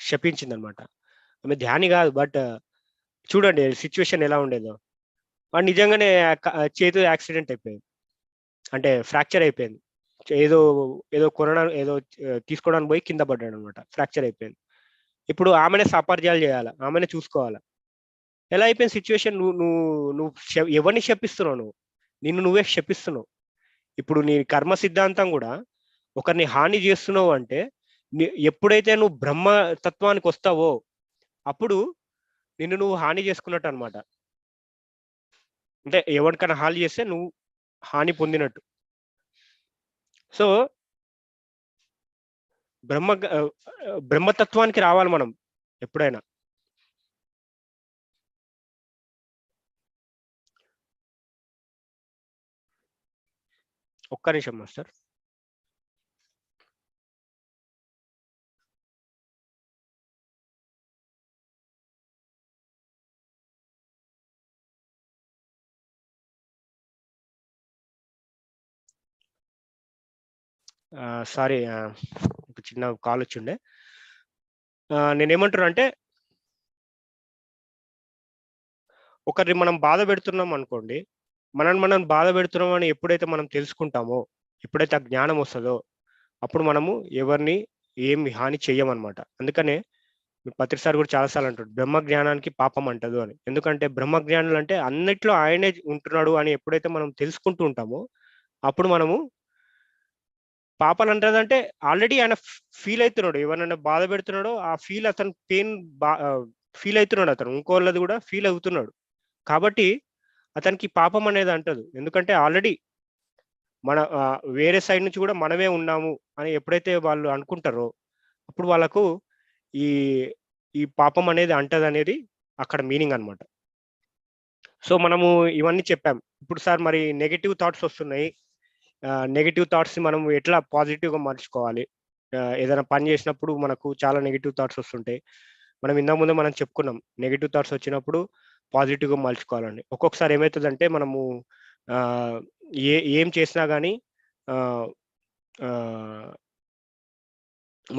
శపించింది అనమాట. ఆమె ధ్యాని కాదు, బట్ చూడండి సిచ్యువేషన్ ఎలా ఉండేదో. వాడు నిజంగానే చేతు యాక్సిడెంట్ అయిపోయింది, అంటే ఫ్రాక్చర్ అయిపోయింది. ఏదో తీసుకోవడానికి పోయి కింద పడ్డాడు అనమాట, ఫ్రాక్చర్ అయిపోయింది. ఇప్పుడు ఆమెనే సాపర్యాలు చేయాలి, ఆమెనే చూసుకోవాలి. ఎలా అయిపోయింది సిచ్యువేషన్, నువ్వు ఎవరిని శపిస్తున్నావు, నిన్ను నువ్వే శపిస్తున్నావు. ఇప్పుడు నీ కర్మ సిద్ధాంతం కూడా ఒకరిని హాని చేస్తున్నావు అంటే ఎప్పుడైతే నువ్వు బ్రహ్మతత్వానికి వస్తావో అప్పుడు నిన్ను నువ్వు హాని చేసుకున్నట్టు అనమాట. అంటే ఎవరికైనా హాని చేస్తే నువ్వు హాని పొందినట్టు. సో బ్రహ్మతత్వానికి రావాలి మనం ఎప్పుడైనా. ఒక్క నిమిషం మాస్టర్. సారీ, ఇప్పుడు చిన్న కాల్ వచ్చిండే. నేనేమంటున్నా అంటే ఒకరిని మనం బాధ పెడుతున్నాం అనుకోండి, మనం బాధ పెడుతున్నాం అని ఎప్పుడైతే మనం తెలుసుకుంటామో, ఎప్పుడైతే ఆ జ్ఞానం వస్తుందో అప్పుడు మనము ఎవరిని ఏమి హాని చెయ్యమన్నమాట. అందుకనే పత్రి సార్ కూడా చాలాసార్లు అంటాడు, బ్రహ్మ జ్ఞానానికి పాపం అంటదు అని. ఎందుకంటే బ్రహ్మ జ్ఞానులు అంటే అన్నిట్లో ఆయనే ఉంటున్నాడు అని ఎప్పుడైతే మనం తెలుసుకుంటూ ఉంటామో అప్పుడు మనము పాపాలు అంటదంటే ఆల్రెడీ ఆయన ఫీల్ అవుతున్నాడు, ఎవరైనా బాధ పెడుతున్నాడో ఆ ఫీల్ అతను పెయిన్ ఫీల్ అవుతున్నాడు, అతను ఇంకోళ్ళది కూడా ఫీల్ అవుతున్నాడు. కాబట్టి అతనికి పాపం అనేది అంటదు. ఎందుకంటే ఆల్రెడీ మన వేరే సైడ్ నుంచి కూడా మనమే ఉన్నాము అని ఎప్పుడైతే వాళ్ళు అనుకుంటారో అప్పుడు వాళ్ళకు ఈ ఈ పాపం అనేది అంటది అనేది అక్కడ మీనింగ్ అన్నమాట. సో మనము ఇవన్నీ చెప్పాం. ఇప్పుడు సార్ మరి నెగటివ్ థాట్స్ వస్తున్నాయి. నెగటివ్ థాట్స్ ని మనం ఎట్లా పాజిటివ్ గా మార్చుకోవాలి? ఏదైనా పని చేసినప్పుడు మనకు చాలా నెగటివ్ థాట్స్ వస్తుంటాయి. మనం ఇంతకు ముందే మనం చెప్పుకున్నాం, నెగటివ్ థాట్స్ వచ్చినప్పుడు పాజిటివ్ గా మలుచుకోవాలని. ఒక్కొక్కసారి ఏమవుతుందంటే మనము ఏం చేసినా కానీ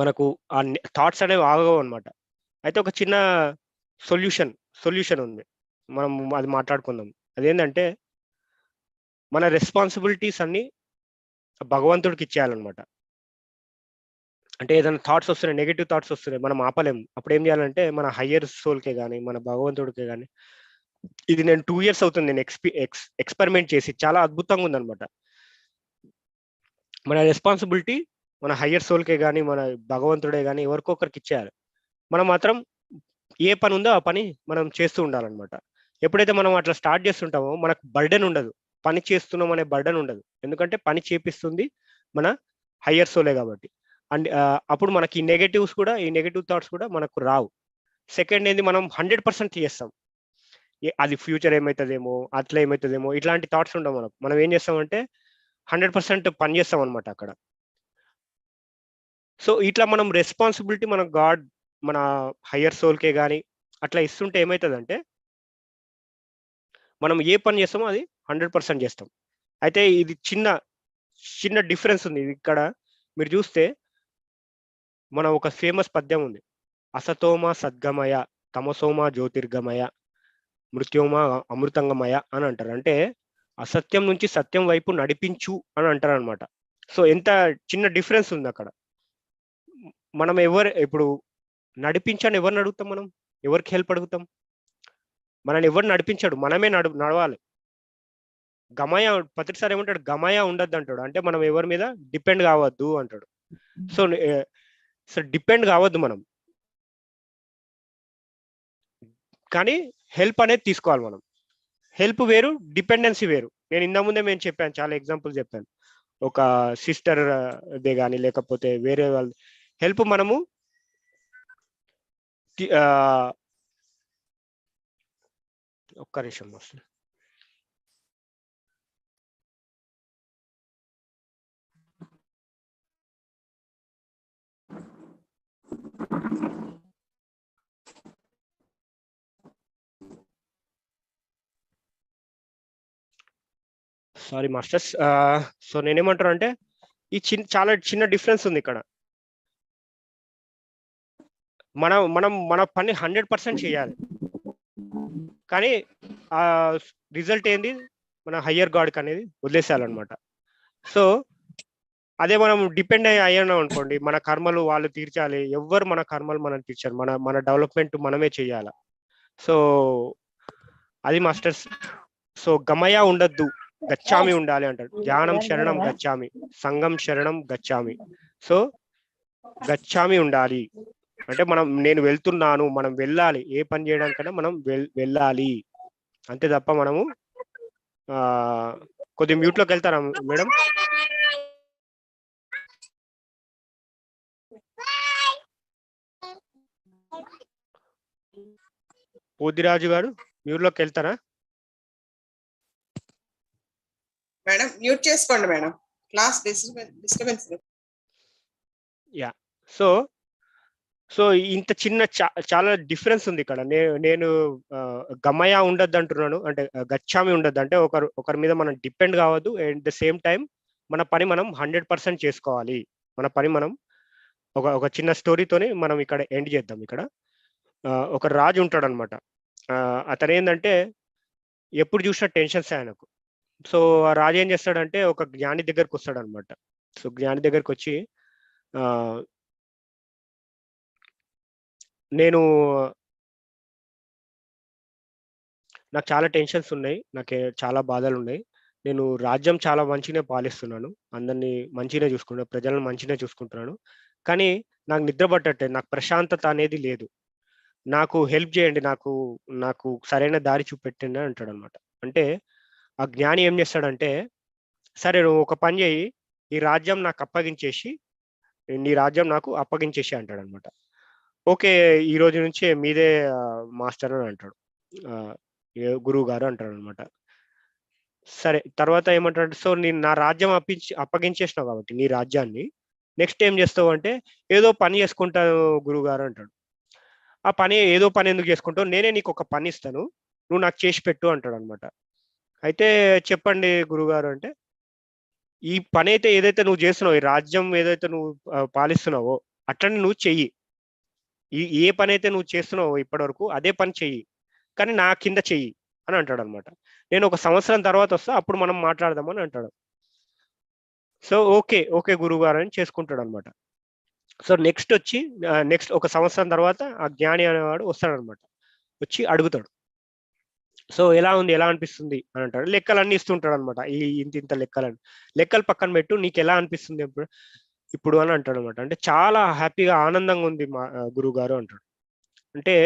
మనకు ఆ థాట్స్ అనేవి ఆగవు అనమాట. అయితే ఒక చిన్న సొల్యూషన్ ఉంది, మనం అది మాట్లాడుకుందాం. అదేంటంటే మన రెస్పాన్సిబిలిటీస్ అన్ని భగవంతుడికి ఇచ్చేయాలన్నమాట. అంటే ఏదైనా థాట్స్ వస్తున్నాయి, నెగటివ్ థాట్స్ వస్తున్నాయి, మనం ఆపలేము. అప్పుడు ఏం చేయాలంటే మన హయ్యర్ సోల్కే కానీ మన భగవంతుడికే కానీ, ఇది నేను 2 years అవుతుంది నేను ఎక్స్పెరిమెంట్ చేసి, చాలా అద్భుతంగా ఉందన్నమాట. మన రెస్పాన్సిబిలిటీ మన హయ్యర్ సోల్కే కానీ మన భగవంతుడే కానీ ఎవరికొకరికి ఇచ్చేయాలి. మనం మాత్రం ఏ పని ఉందో ఆ పని మనం చేస్తూ ఉండాలన్నమాట. ఎప్పుడైతే మనం అట్లా స్టార్ట్ చేస్తుంటామో మనకు బర్డెన్ ఉండదు, పని చేస్తున్నాం అనే బర్డెన్ ఉండదు. ఎందుకంటే పని చేపిస్తుంది మన హయ్యర్ సోలే కాబట్టి. అండ్ అప్పుడు మనకి ఈ నెగటివ్ థాట్స్ కూడా మనకు రావు. సెకండ్ ఏంది, మనం 100% చేస్తాం. అది ఫ్యూచర్ ఏమవుతుందేమో, అట్లా ఏమవుతుందేమో, ఇట్లాంటి థాట్స్ ఉండవు మనకు. మనం ఏం చేస్తామంటే 100% పని చేస్తాం అనమాట అక్కడ. సో ఇట్లా మనం రెస్పాన్సిబిలిటీ మన గాడ్, మన హయ్యర్ సోల్కే కానీ అట్లా ఇస్తుంటే ఏమవుతుందంటే మనం ఏ పని చేస్తామో అది 100% చేస్తాం. అయితే ఇది చిన్న డిఫరెన్స్ ఉంది ఇక్కడ. మీరు చూస్తే మన ఒక ఫేమస్ పద్యం ఉంది, అసతోమ సద్గమయ తమసోమ జ్యోతిర్గమయ మృత్యోమ అమృతంగమయ అని అంటారు. అంటే అసత్యం నుంచి సత్యం వైపు నడిపించు అని అంటారు అనమాట. సో ఎంత చిన్న డిఫరెన్స్ ఉంది అక్కడ. మనం ఇప్పుడు నడిపించని ఎవరిని అడుగుతాం? మనం ఎవరికి హెల్ప్ అడుగుతాం? మనని ఎవరు నడిపించాడు, మనమే నడవాలి. గమయ ప్రతిసారి ఏమంటాడు, గమయ ఉండద్దు అంటాడు. అంటే మనం ఎవరి మీద డిపెండ్ కావద్దు అంటాడు. సో డిపెండ్ కావద్దు మనం, కానీ హెల్ప్ అనేది తీసుకోవాలి మనం. హెల్ప్ వేరు, డిపెండెన్సీ వేరు. నేను ఇంత ముందే మేము చెప్పాను, చాలా ఎగ్జాంపుల్ చెప్పాను. ఒక సిస్టర్ దే కానీ లేకపోతే వేరే వాళ్ళ హెల్ప్ మనము ఒక్క నిమిషం వస్తుంది. Sorry masters. సో నేనేమంటాను అంటే ఈ చాలా చిన్న డిఫరెన్స్ ఉంది ఇక్కడ. మన పని 100% చేయాలి, కానీ ఆ రిజల్ట్ ఏంది మన హయ్యర్ గాడ్కి అనేది వదిలేసేయాలన్నమాట. సో అదే మనం డిపెండ్ అయ్యాను అనుకోండి, మన కర్మలు వాళ్ళు తీర్చాలి. ఎవ్వరు మన కర్మలు మనం తీర్చాలి, మన డెవలప్మెంట్ మనమే చేయాలి. సో అది మాస్టర్స్. సో గమయ ఉండద్దు, గచ్చామి ఉండాలి అంటాడు. జ్ఞానం శరణం గచ్చామి, సంఘం శరణం గచ్చామి. సో గచ్చామి ఉండాలి అంటే నేను వెళ్తున్నాను, మనం వెళ్ళాలి. ఏ పని చేయడానికైనా మనం వెళ్ళాలి అంతే తప్ప మనము కొద్దిగా మ్యూట్లోకి వెళ్తారా మేడం? పోదిరాజు గారు మ్యూట్లోకి వెళ్తారా? మేడం మ్యూట్ చేసుకోండి madam, class disturbance. Yeah. So ఇంత చాలా డిఫరెన్స్ ఉంది ఇక్కడ. నేను గమయ ఉండద్దు అంటున్నాను, అంటే గచ్చామి ఉండద్దు అంటే ఒకరి మీద మనం డిపెండ్ కావద్దు. అట్ ద సేమ్ టైం మన పని మనం 100% చేసుకోవాలి. మన పని మనం ఒక చిన్న స్టోరీతోని మనం ఇక్కడ ఎండ్ చేద్దాం. ఇక్కడ ఒక రాజు ఉంటాడు అనమాట. అతను ఏంటంటే ఎప్పుడు చూసినా టెన్షన్స్ ఆయనకు. సో ఆ రాజు ఏం చేస్తాడంటే ఒక జ్ఞాని దగ్గరకు వస్తాడు అనమాట. సో జ్ఞాని దగ్గరకు వచ్చి నేను నాకు చాలా టెన్షన్స్ ఉన్నాయి. నాకు చాలా బాధలు ఉన్నాయి. నేను రాజ్యం చాలా మంచిగానే పాలిస్తున్నాను. అందరినీ మంచిగానే చూసుకుంటున్నాను. ప్రజలను మంచిగానే చూసుకుంటున్నాను. కానీ నాకు నిద్ర పట్టట్లేదు. నాకు ప్రశాంతత అనేది లేదు. నాకు హెల్ప్ చేయండి. నాకు నాకు సరైన దారి చూపెట్టండి అంటాడనమాట. అంటే ఆ జ్ఞాని ఏం చేస్తాడంటే, సరే నువ్వు ఒక పని చేయి. ఈ రాజ్యం నాకు అప్పగించేసి నీ రాజ్యం నాకు అప్పగించేసి అంటాడనమాట. ఓకే. ఈ రోజు నుంచి మీదే మాస్టర్ అని అంటాడు. గురువు గారు అంటాడనమాట. సరే తర్వాత ఏమంటాడు, సో నేను నా రాజ్యం అప్పగించేసినావు కాబట్టి నీ రాజ్యాన్ని నెక్స్ట్ ఏం చేస్తావు అంటే, ఏదో పని చేసుకుంటాను గురువుగారు అంటాడు. ఆ పని ఏదో పని ఎందుకు చేసుకుంటావు, నేనే నీకు ఒక పని ఇస్తాను, నువ్వు నాకు చేసి పెట్టు అంటాడు అనమాట. అయితే చెప్పండి గురువుగారు అంటే, ఈ పని అయితే ఏదైతే నువ్వు చేస్తున్నావు, ఈ రాజ్యం ఏదైతే నువ్వు పాలిస్తున్నావో అట్లనే నువ్వు చెయ్యి. ఏ పని అయితే నువ్వు చేస్తున్నావో ఇప్పటి వరకు అదే పని చెయ్యి, కానీ నా కింద చెయ్యి అని అంటాడు అనమాట. నేను 1 సంవత్సరం తర్వాత వస్తా, అప్పుడు మనం మాట్లాడదామని అంటాడు. సో ఓకే ఓకే గురువుగారు అని చేసుకుంటాడు అనమాట. సో నెక్స్ట్ 1 సంవత్సరం తర్వాత ఆ జ్ఞాని అనేవాడు వస్తాడనమాట. వచ్చి అడుగుతాడు, సో ఎలా ఉంది, ఎలా అనిపిస్తుంది అని అంటాడు. లెక్కలన్నీ ఇస్తుంటాడు అనమాట. ఇంత లెక్కలు పక్కన పెట్టు, నీకు ఎలా అనిపిస్తుంది ఇప్పుడు అని అంటాడు అనమాట. అంటే చాలా హ్యాపీగా ఆనందంగా ఉంది మా గురువు గారు అంటాడు. అంటే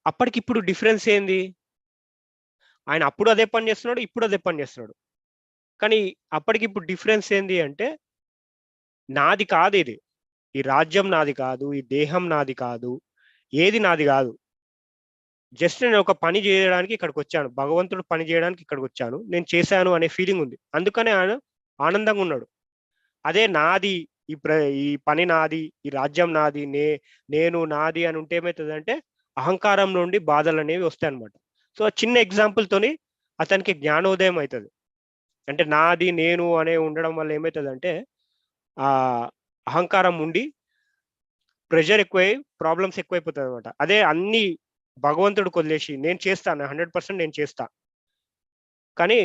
అప్పటికిప్పుడు డిఫరెన్స్ ఏంది, ఆయన అప్పుడు అదే పని చేస్తున్నాడు, ఇప్పుడు అదే పని చేస్తున్నాడు. కానీ అప్పటికిప్పుడు డిఫరెన్స్ ఏంది అంటే, నాది కాదు ఇది, ఈ రాజ్యం నాది కాదు, ఈ దేహం నాది కాదు, ఏది నాది కాదు. జస్ట్ నేను ఒక పని చేయడానికి ఇక్కడికి వచ్చాను, భగవంతుడు పని చేయడానికి ఇక్కడికి వచ్చాను, నేను చేశాను అనే ఫీలింగ్ ఉంది. అందుకనే ఆయన ఆనందంగా ఉన్నాడు. అదే నాది, ఈ పని నాది, ఈ రాజ్యం నాది, నేను నాది అని ఉంటే ఏమవుతుందంటే అహంకారం నుండి బాధలు అనేవి వస్తాయి అనమాట. సో చిన్న ఎగ్జాంపుల్ తోని అతనికి జ్ఞానోదయం అవుతుంది. అంటే నాది నేను అనే ఉండడం వల్ల ఏమవుతుందంటే ఆ అహంకారం ఉండి ప్రెషర్ ఎక్కువై ప్రాబ్లమ్స్ ఎక్కువైపోతుంది అనమాట. అదే అన్ని భగవంతుడికి వదిలేసి నేను చేస్తాను, 100% నేను చేస్తా, కానీ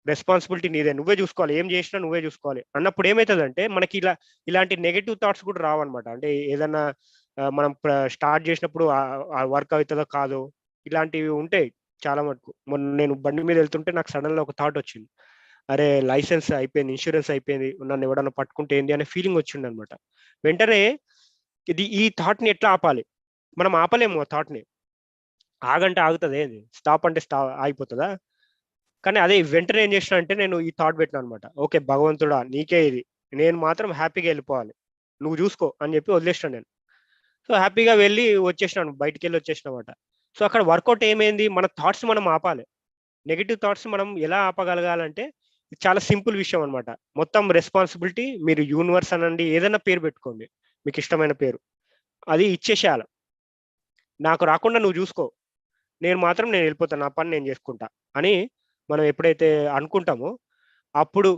రెస్పాన్సిబిలిటీ నీదే, నువ్వే చూసుకోవాలి, ఏం చేసినా నువ్వే చూసుకోవాలి అన్నప్పుడు ఏమవుతుందంటే మనకి ఇలాంటి నెగటివ్ థాట్స్ కూడా రావన్నమాట. అంటే ఏదన్నా మనం స్టార్ట్ చేసినప్పుడు వర్క్ అవుతుందో కాదో ఇలాంటివి ఉంటాయి చాలా మటుకు. మొన్న నేను బండి మీద వెళ్తుంటే నాకు సడన్ గా ఒక థాట్ వచ్చింది, అరే లైసెన్స్ అయిపోయింది, ఇన్సూరెన్స్ అయిపోయింది, నన్ను ఎవడన్నా పట్టుకుంటే ఏంది అనే ఫీలింగ్ వచ్చింది అనమాట. వెంటనే ఈ థాట్ ని ఎట్లా ఆపాలి, మనం ఆపలేము ఆ థాట్ ని. ఆగంటే ఆగుతుంది ఏంది, స్టాప్ అంటే ఆగిపోతుందా? కానీ అదే వెంటనే ఏం చేసిన అంటే నేను ఈ థాట్ పెట్టినా అనమాట, ఓకే భగవంతుడా నీకే ఇది, నేను మాత్రం హ్యాపీగా వెళ్ళిపోవాలి, నువ్వు చూసుకో అని చెప్పి వదిలేసినాను నేను. సో హ్యాపీగా వెళ్ళి వచ్చేసినాను, బయటికి వెళ్ళి వచ్చేసినమాట. సో అక్కడ వర్కౌట్ ఏమైంది, మన థాట్స్ మనం ఆపాలి. నెగిటివ్ థాట్స్ మనం ఎలా ఆపగలగాలంటే చాలా సింపుల్ విషయం అనమాట. మొత్తం రెస్పాన్సిబిలిటీ మీరు యూనివర్స్ అనండి, ఏదైనా పేరు పెట్టుకోండి, మీకు ఇష్టమైన పేరు, అది ఇచ్చేసేయాలి. నాకు రాకుండా నువ్వు చూసుకో, నేను వెళ్ళిపోతాను, నా పని నేను చేసుకుంటా అని మనం ఎప్పుడైతే అనుకుంటామో అప్పుడు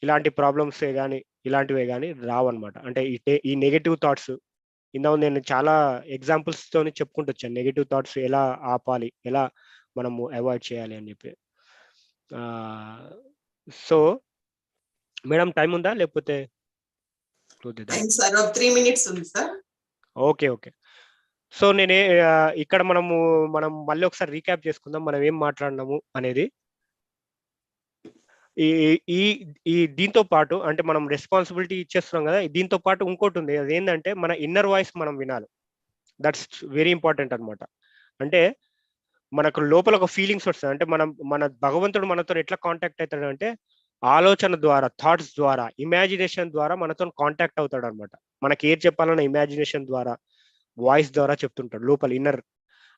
ఇలాంటి ప్రాబ్లమ్స్ కానీ ఇలాంటివే కానీ రావన్నమాట. అంటే ఈ నెగటివ్ థాట్స్ ఇందాక నేను చాలా ఎగ్జాంపుల్స్ తోని చెప్పుకుంటూ వచ్చాను, నెగటివ్ థాట్స్ ఎలా ఆపాలి, ఎలా మనము అవాయిడ్ చేయాలి అని చెప్పి. సో మేడం టైం ఉందా లేకపోతే సార్ 3 minutes ఉంది సార్. Okay okay. సో నేనే ఇక్కడ మనం మళ్ళీ ఒకసారి రీక్యాప్ చేసుకుందాం, మనం ఏం మాట్లాడినాము అనేది. ఈ దీంతో పాటు అంటే మనం రెస్పాన్సిబిలిటీ ఇచ్చేస్తున్నాం కదా, దీంతో పాటు ఇంకోటి ఉంది, అదేంటంటే మన ఇన్నర్ వాయిస్ మనం వినాలి. దట్స్ వెరీ ఇంపార్టెంట్ అనమాట. అంటే మనకు లోపల ఒక ఫీలింగ్స్ వస్తాయి. అంటే మన భగవంతుడు మనతో ఎట్లా కాంటాక్ట్ అవుతాడు అంటే ఆలోచన ద్వారా, థాట్స్ ద్వారా, ఇమాజినేషన్ ద్వారా మనతో కాంటాక్ట్ అవుతాడు అనమాట. మనకి ఏది చెప్పాలన్న ఇమాజినేషన్ ద్వారా, వాయిస్ ద్వారా చెప్తుంటాడు లోపల ఇన్నర్.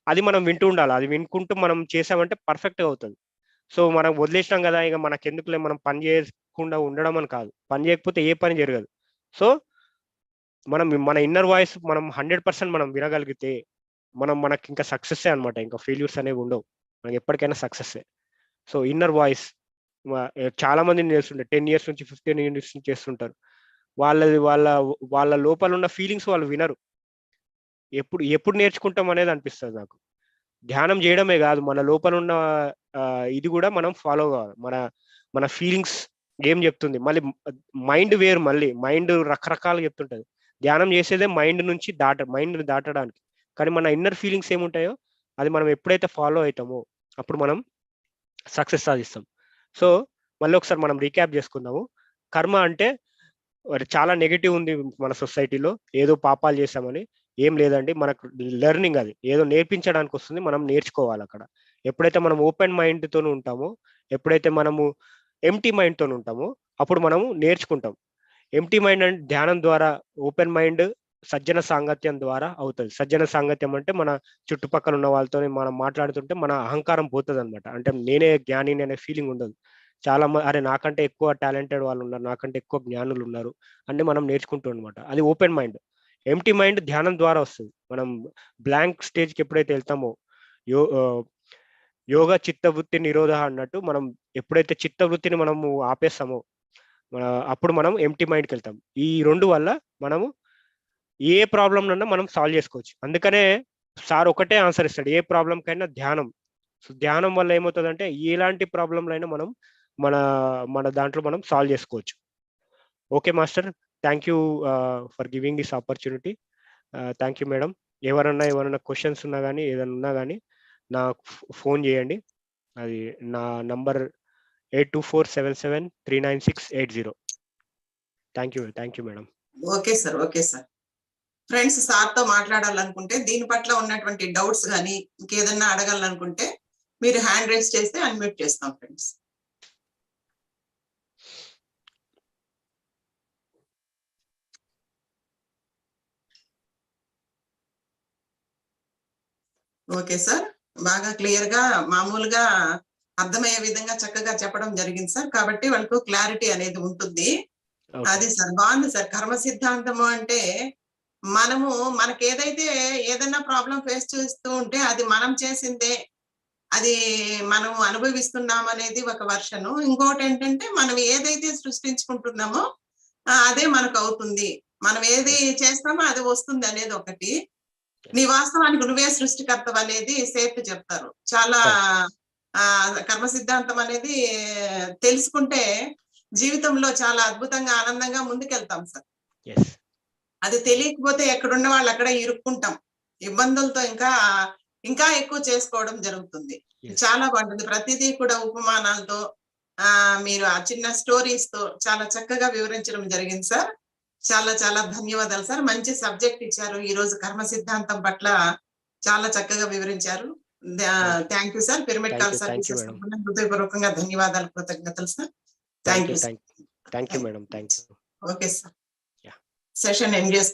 అది మనం వింటూ ఉండాలి, అది వినుకుంటూ మనం చేసామంటే పర్ఫెక్ట్గా అవుతుంది. సో మనం వదిలేసినాం కదా ఇక మనకెందుకులే, మనం పని చేయకుండా ఉండడం అని కాదు, పని చేయకపోతే ఏ పని జరగదు. సో మన ఇన్నర్ వాయిస్ మనం 100% మనం వినగలిగితే మనకి ఇంకా సక్సెస్ అనమాట, ఇంకా ఫెయిల్యూర్స్ అనేవి ఉండవు, మనకి ఎప్పటికైనా సక్సెస్. సో ఇన్నర్ వాయిస్ చాలా మందిని చేస్తుంటారు, 10 years నుంచి 15 years నుంచి చేస్తుంటారు. వాళ్ళ లోపల ఉన్న ఫీలింగ్స్ వాళ్ళు వినరు. ఎప్పుడు నేర్చుకుంటాం అనేది అనిపిస్తుంది నాకు. ధ్యానం చేయడమే కాదు, మన లోపల ఉన్న ఇది కూడా మనం ఫాలో కావాలి. మన ఫీలింగ్స్ ఏం చెప్తుంది, మళ్ళీ మైండ్ వేరు, మళ్ళీ మైండ్ రకరకాలుగా చెప్తుంటది. ధ్యానం చేసేదే మైండ్ దాటడానికి. కానీ మన ఇన్నర్ ఫీలింగ్స్ ఏముంటాయో అది మనం ఎప్పుడైతే ఫాలో అవుతామో అప్పుడు మనం సక్సెస్ సాధిస్తాం. సో మళ్ళీ ఒకసారి మనం రీక్యాప్ చేసుకుందాము. కర్మ అంటే చాలా నెగటివ్ ఉంది మన సొసైటీలో, ఏదో పాపాలు చేసామని. ఏం లేదండి, మనకు లెర్నింగ్, అది ఏదో నేర్పించడానికి వస్తుంది, మనం నేర్చుకోవాలి అక్కడ. ఎప్పుడైతే మనం ఓపెన్ మైండ్తో ఉంటామో, ఎప్పుడైతే మనము ఎంటీ మైండ్తో ఉంటామో అప్పుడు మనము నేర్చుకుంటాం. ఎంటీ మైండ్ అంటే ధ్యానం ద్వారా, ఓపెన్ మైండ్ సజ్జన సాంగత్యం ద్వారా అవుతుంది. సజ్జన సాంగత్యం అంటే మన చుట్టుపక్కల ఉన్న వాళ్ళతో మనం మాట్లాడుతుంటే మన అహంకారం పోతుంది అనమాట. అంటే నేనే జ్ఞాని అనే ఫీలింగ్ ఉండదు. చాలా అరే నాకంటే ఎక్కువ టాలెంటెడ్ వాళ్ళు ఉన్నారు, నాకంటే ఎక్కువ జ్ఞానులు ఉన్నారు అంటే మనం నేర్చుకుంటాం అనమాట. అది ఓపెన్ మైండ్. ఎంటీ మైండ్ ధ్యానం ద్వారా వస్తుంది. మనం బ్లాంక్ స్టేజ్కి ఎప్పుడైతే వెళ్తామో, యోగా చిత్తవృత్తి నిరోధ అన్నట్టు, మనం ఎప్పుడైతే చిత్తవృత్తిని మనము ఆపేస్తామో అప్పుడు మనం ఎంటీ మైండ్కి వెళ్తాం. ఈ రెండు వల్ల మనము ఏ ప్రాబ్లం అన్నా మనం సాల్వ్ చేసుకోవచ్చు. అందుకనే సార్ ఒకటే ఆన్సర్ ఇస్తాడు, ఏ ప్రాబ్లం కైనా ధ్యానం. సో ధ్యానం వల్ల ఏమవుతుందంటే ఎలాంటి ప్రాబ్లంలైనా మనం మన దాంట్లో మనం సాల్వ్ చేసుకోవచ్చు. Okay master, thank you for giving this opportunity. Thank you madam. ఎవరన్నా క్వశ్చన్స్ ఉన్నా కానీ ఏదైనా ఉన్నా కానీ నాకు ఫోన్ చేయండి. అది నా number 8247739680. Thank you madam. Okay sir, okay sir. Friends, సార్తో మాట్లాడాలనుకుంటే, దీని పట్ల ఉన్నటువంటి డౌట్స్ కానీ ఇంకేదన్నా అడగాలనుకుంటే మీరు హ్యాండ్ రైజ్ చేస్తే అన్మ్యూట్ చేస్తాం ఫ్రెండ్స్. ఓకే సార్, బాగా క్లియర్ గా మామూలుగా అర్థమయ్యే విధంగా చక్కగా చెప్పడం జరిగింది సార్. కాబట్టి వాళ్ళకు క్లారిటీ అనేది ఉంటుంది. అది సార్, బాగుంది సార్. కర్మ సిద్ధాంతము అంటే మనము మనకేదైతే ఏదైనా ప్రాబ్లం ఫేస్ చేస్తూ ఉంటే అది మనం చేసిందే, అది మనం అనుభవిస్తున్నాం అనేది ఒక వర్షను. ఇంకోటి ఏంటంటే మనం ఏదైతే సృష్టించుకుంటున్నామో అదే మనకు అవుతుంది. మనం ఏది చేస్తామో అది వస్తుంది అనేది ఒకటి. నీ వాస్తవానికి నువ్వే సృష్టికర్తవు అనేది సేఫ్ చెప్తారు. చాలా కర్మ సిద్ధాంతం అనేది తెలుసుకుంటే జీవితంలో చాలా అద్భుతంగా ఆనందంగా ముందుకెళ్తాం సార్. అది తెలియకపోతే ఎక్కడున్న వాళ్ళు అక్కడే ఇరుక్కుంటాం, ఇబ్బందులతో ఇంకా ఎక్కువ చేసుకోవడం జరుగుతుంది. చాలా బాగుంటుంది. ప్రతిదీ కూడా ఉపమానాలతో మీరు ఆ చిన్న స్టోరీస్ తో చాలా చక్కగా వివరించడం జరిగింది సార్. చాలా చాలా ధన్యవాదాలు సార్. మంచి సబ్జెక్ట్ ఇచ్చారు. ఈ రోజు కర్మ సిద్ధాంతం పట్ల చాలా చక్కగా వివరించారు. Thank you sir. Pyramid call services హృదయపూర్వకంగా ధన్యవాదాలు, కృతజ్ఞతలు sir. Thank you. Thank you madam. Thank you. Okay sir, session end చేసుకుందాం.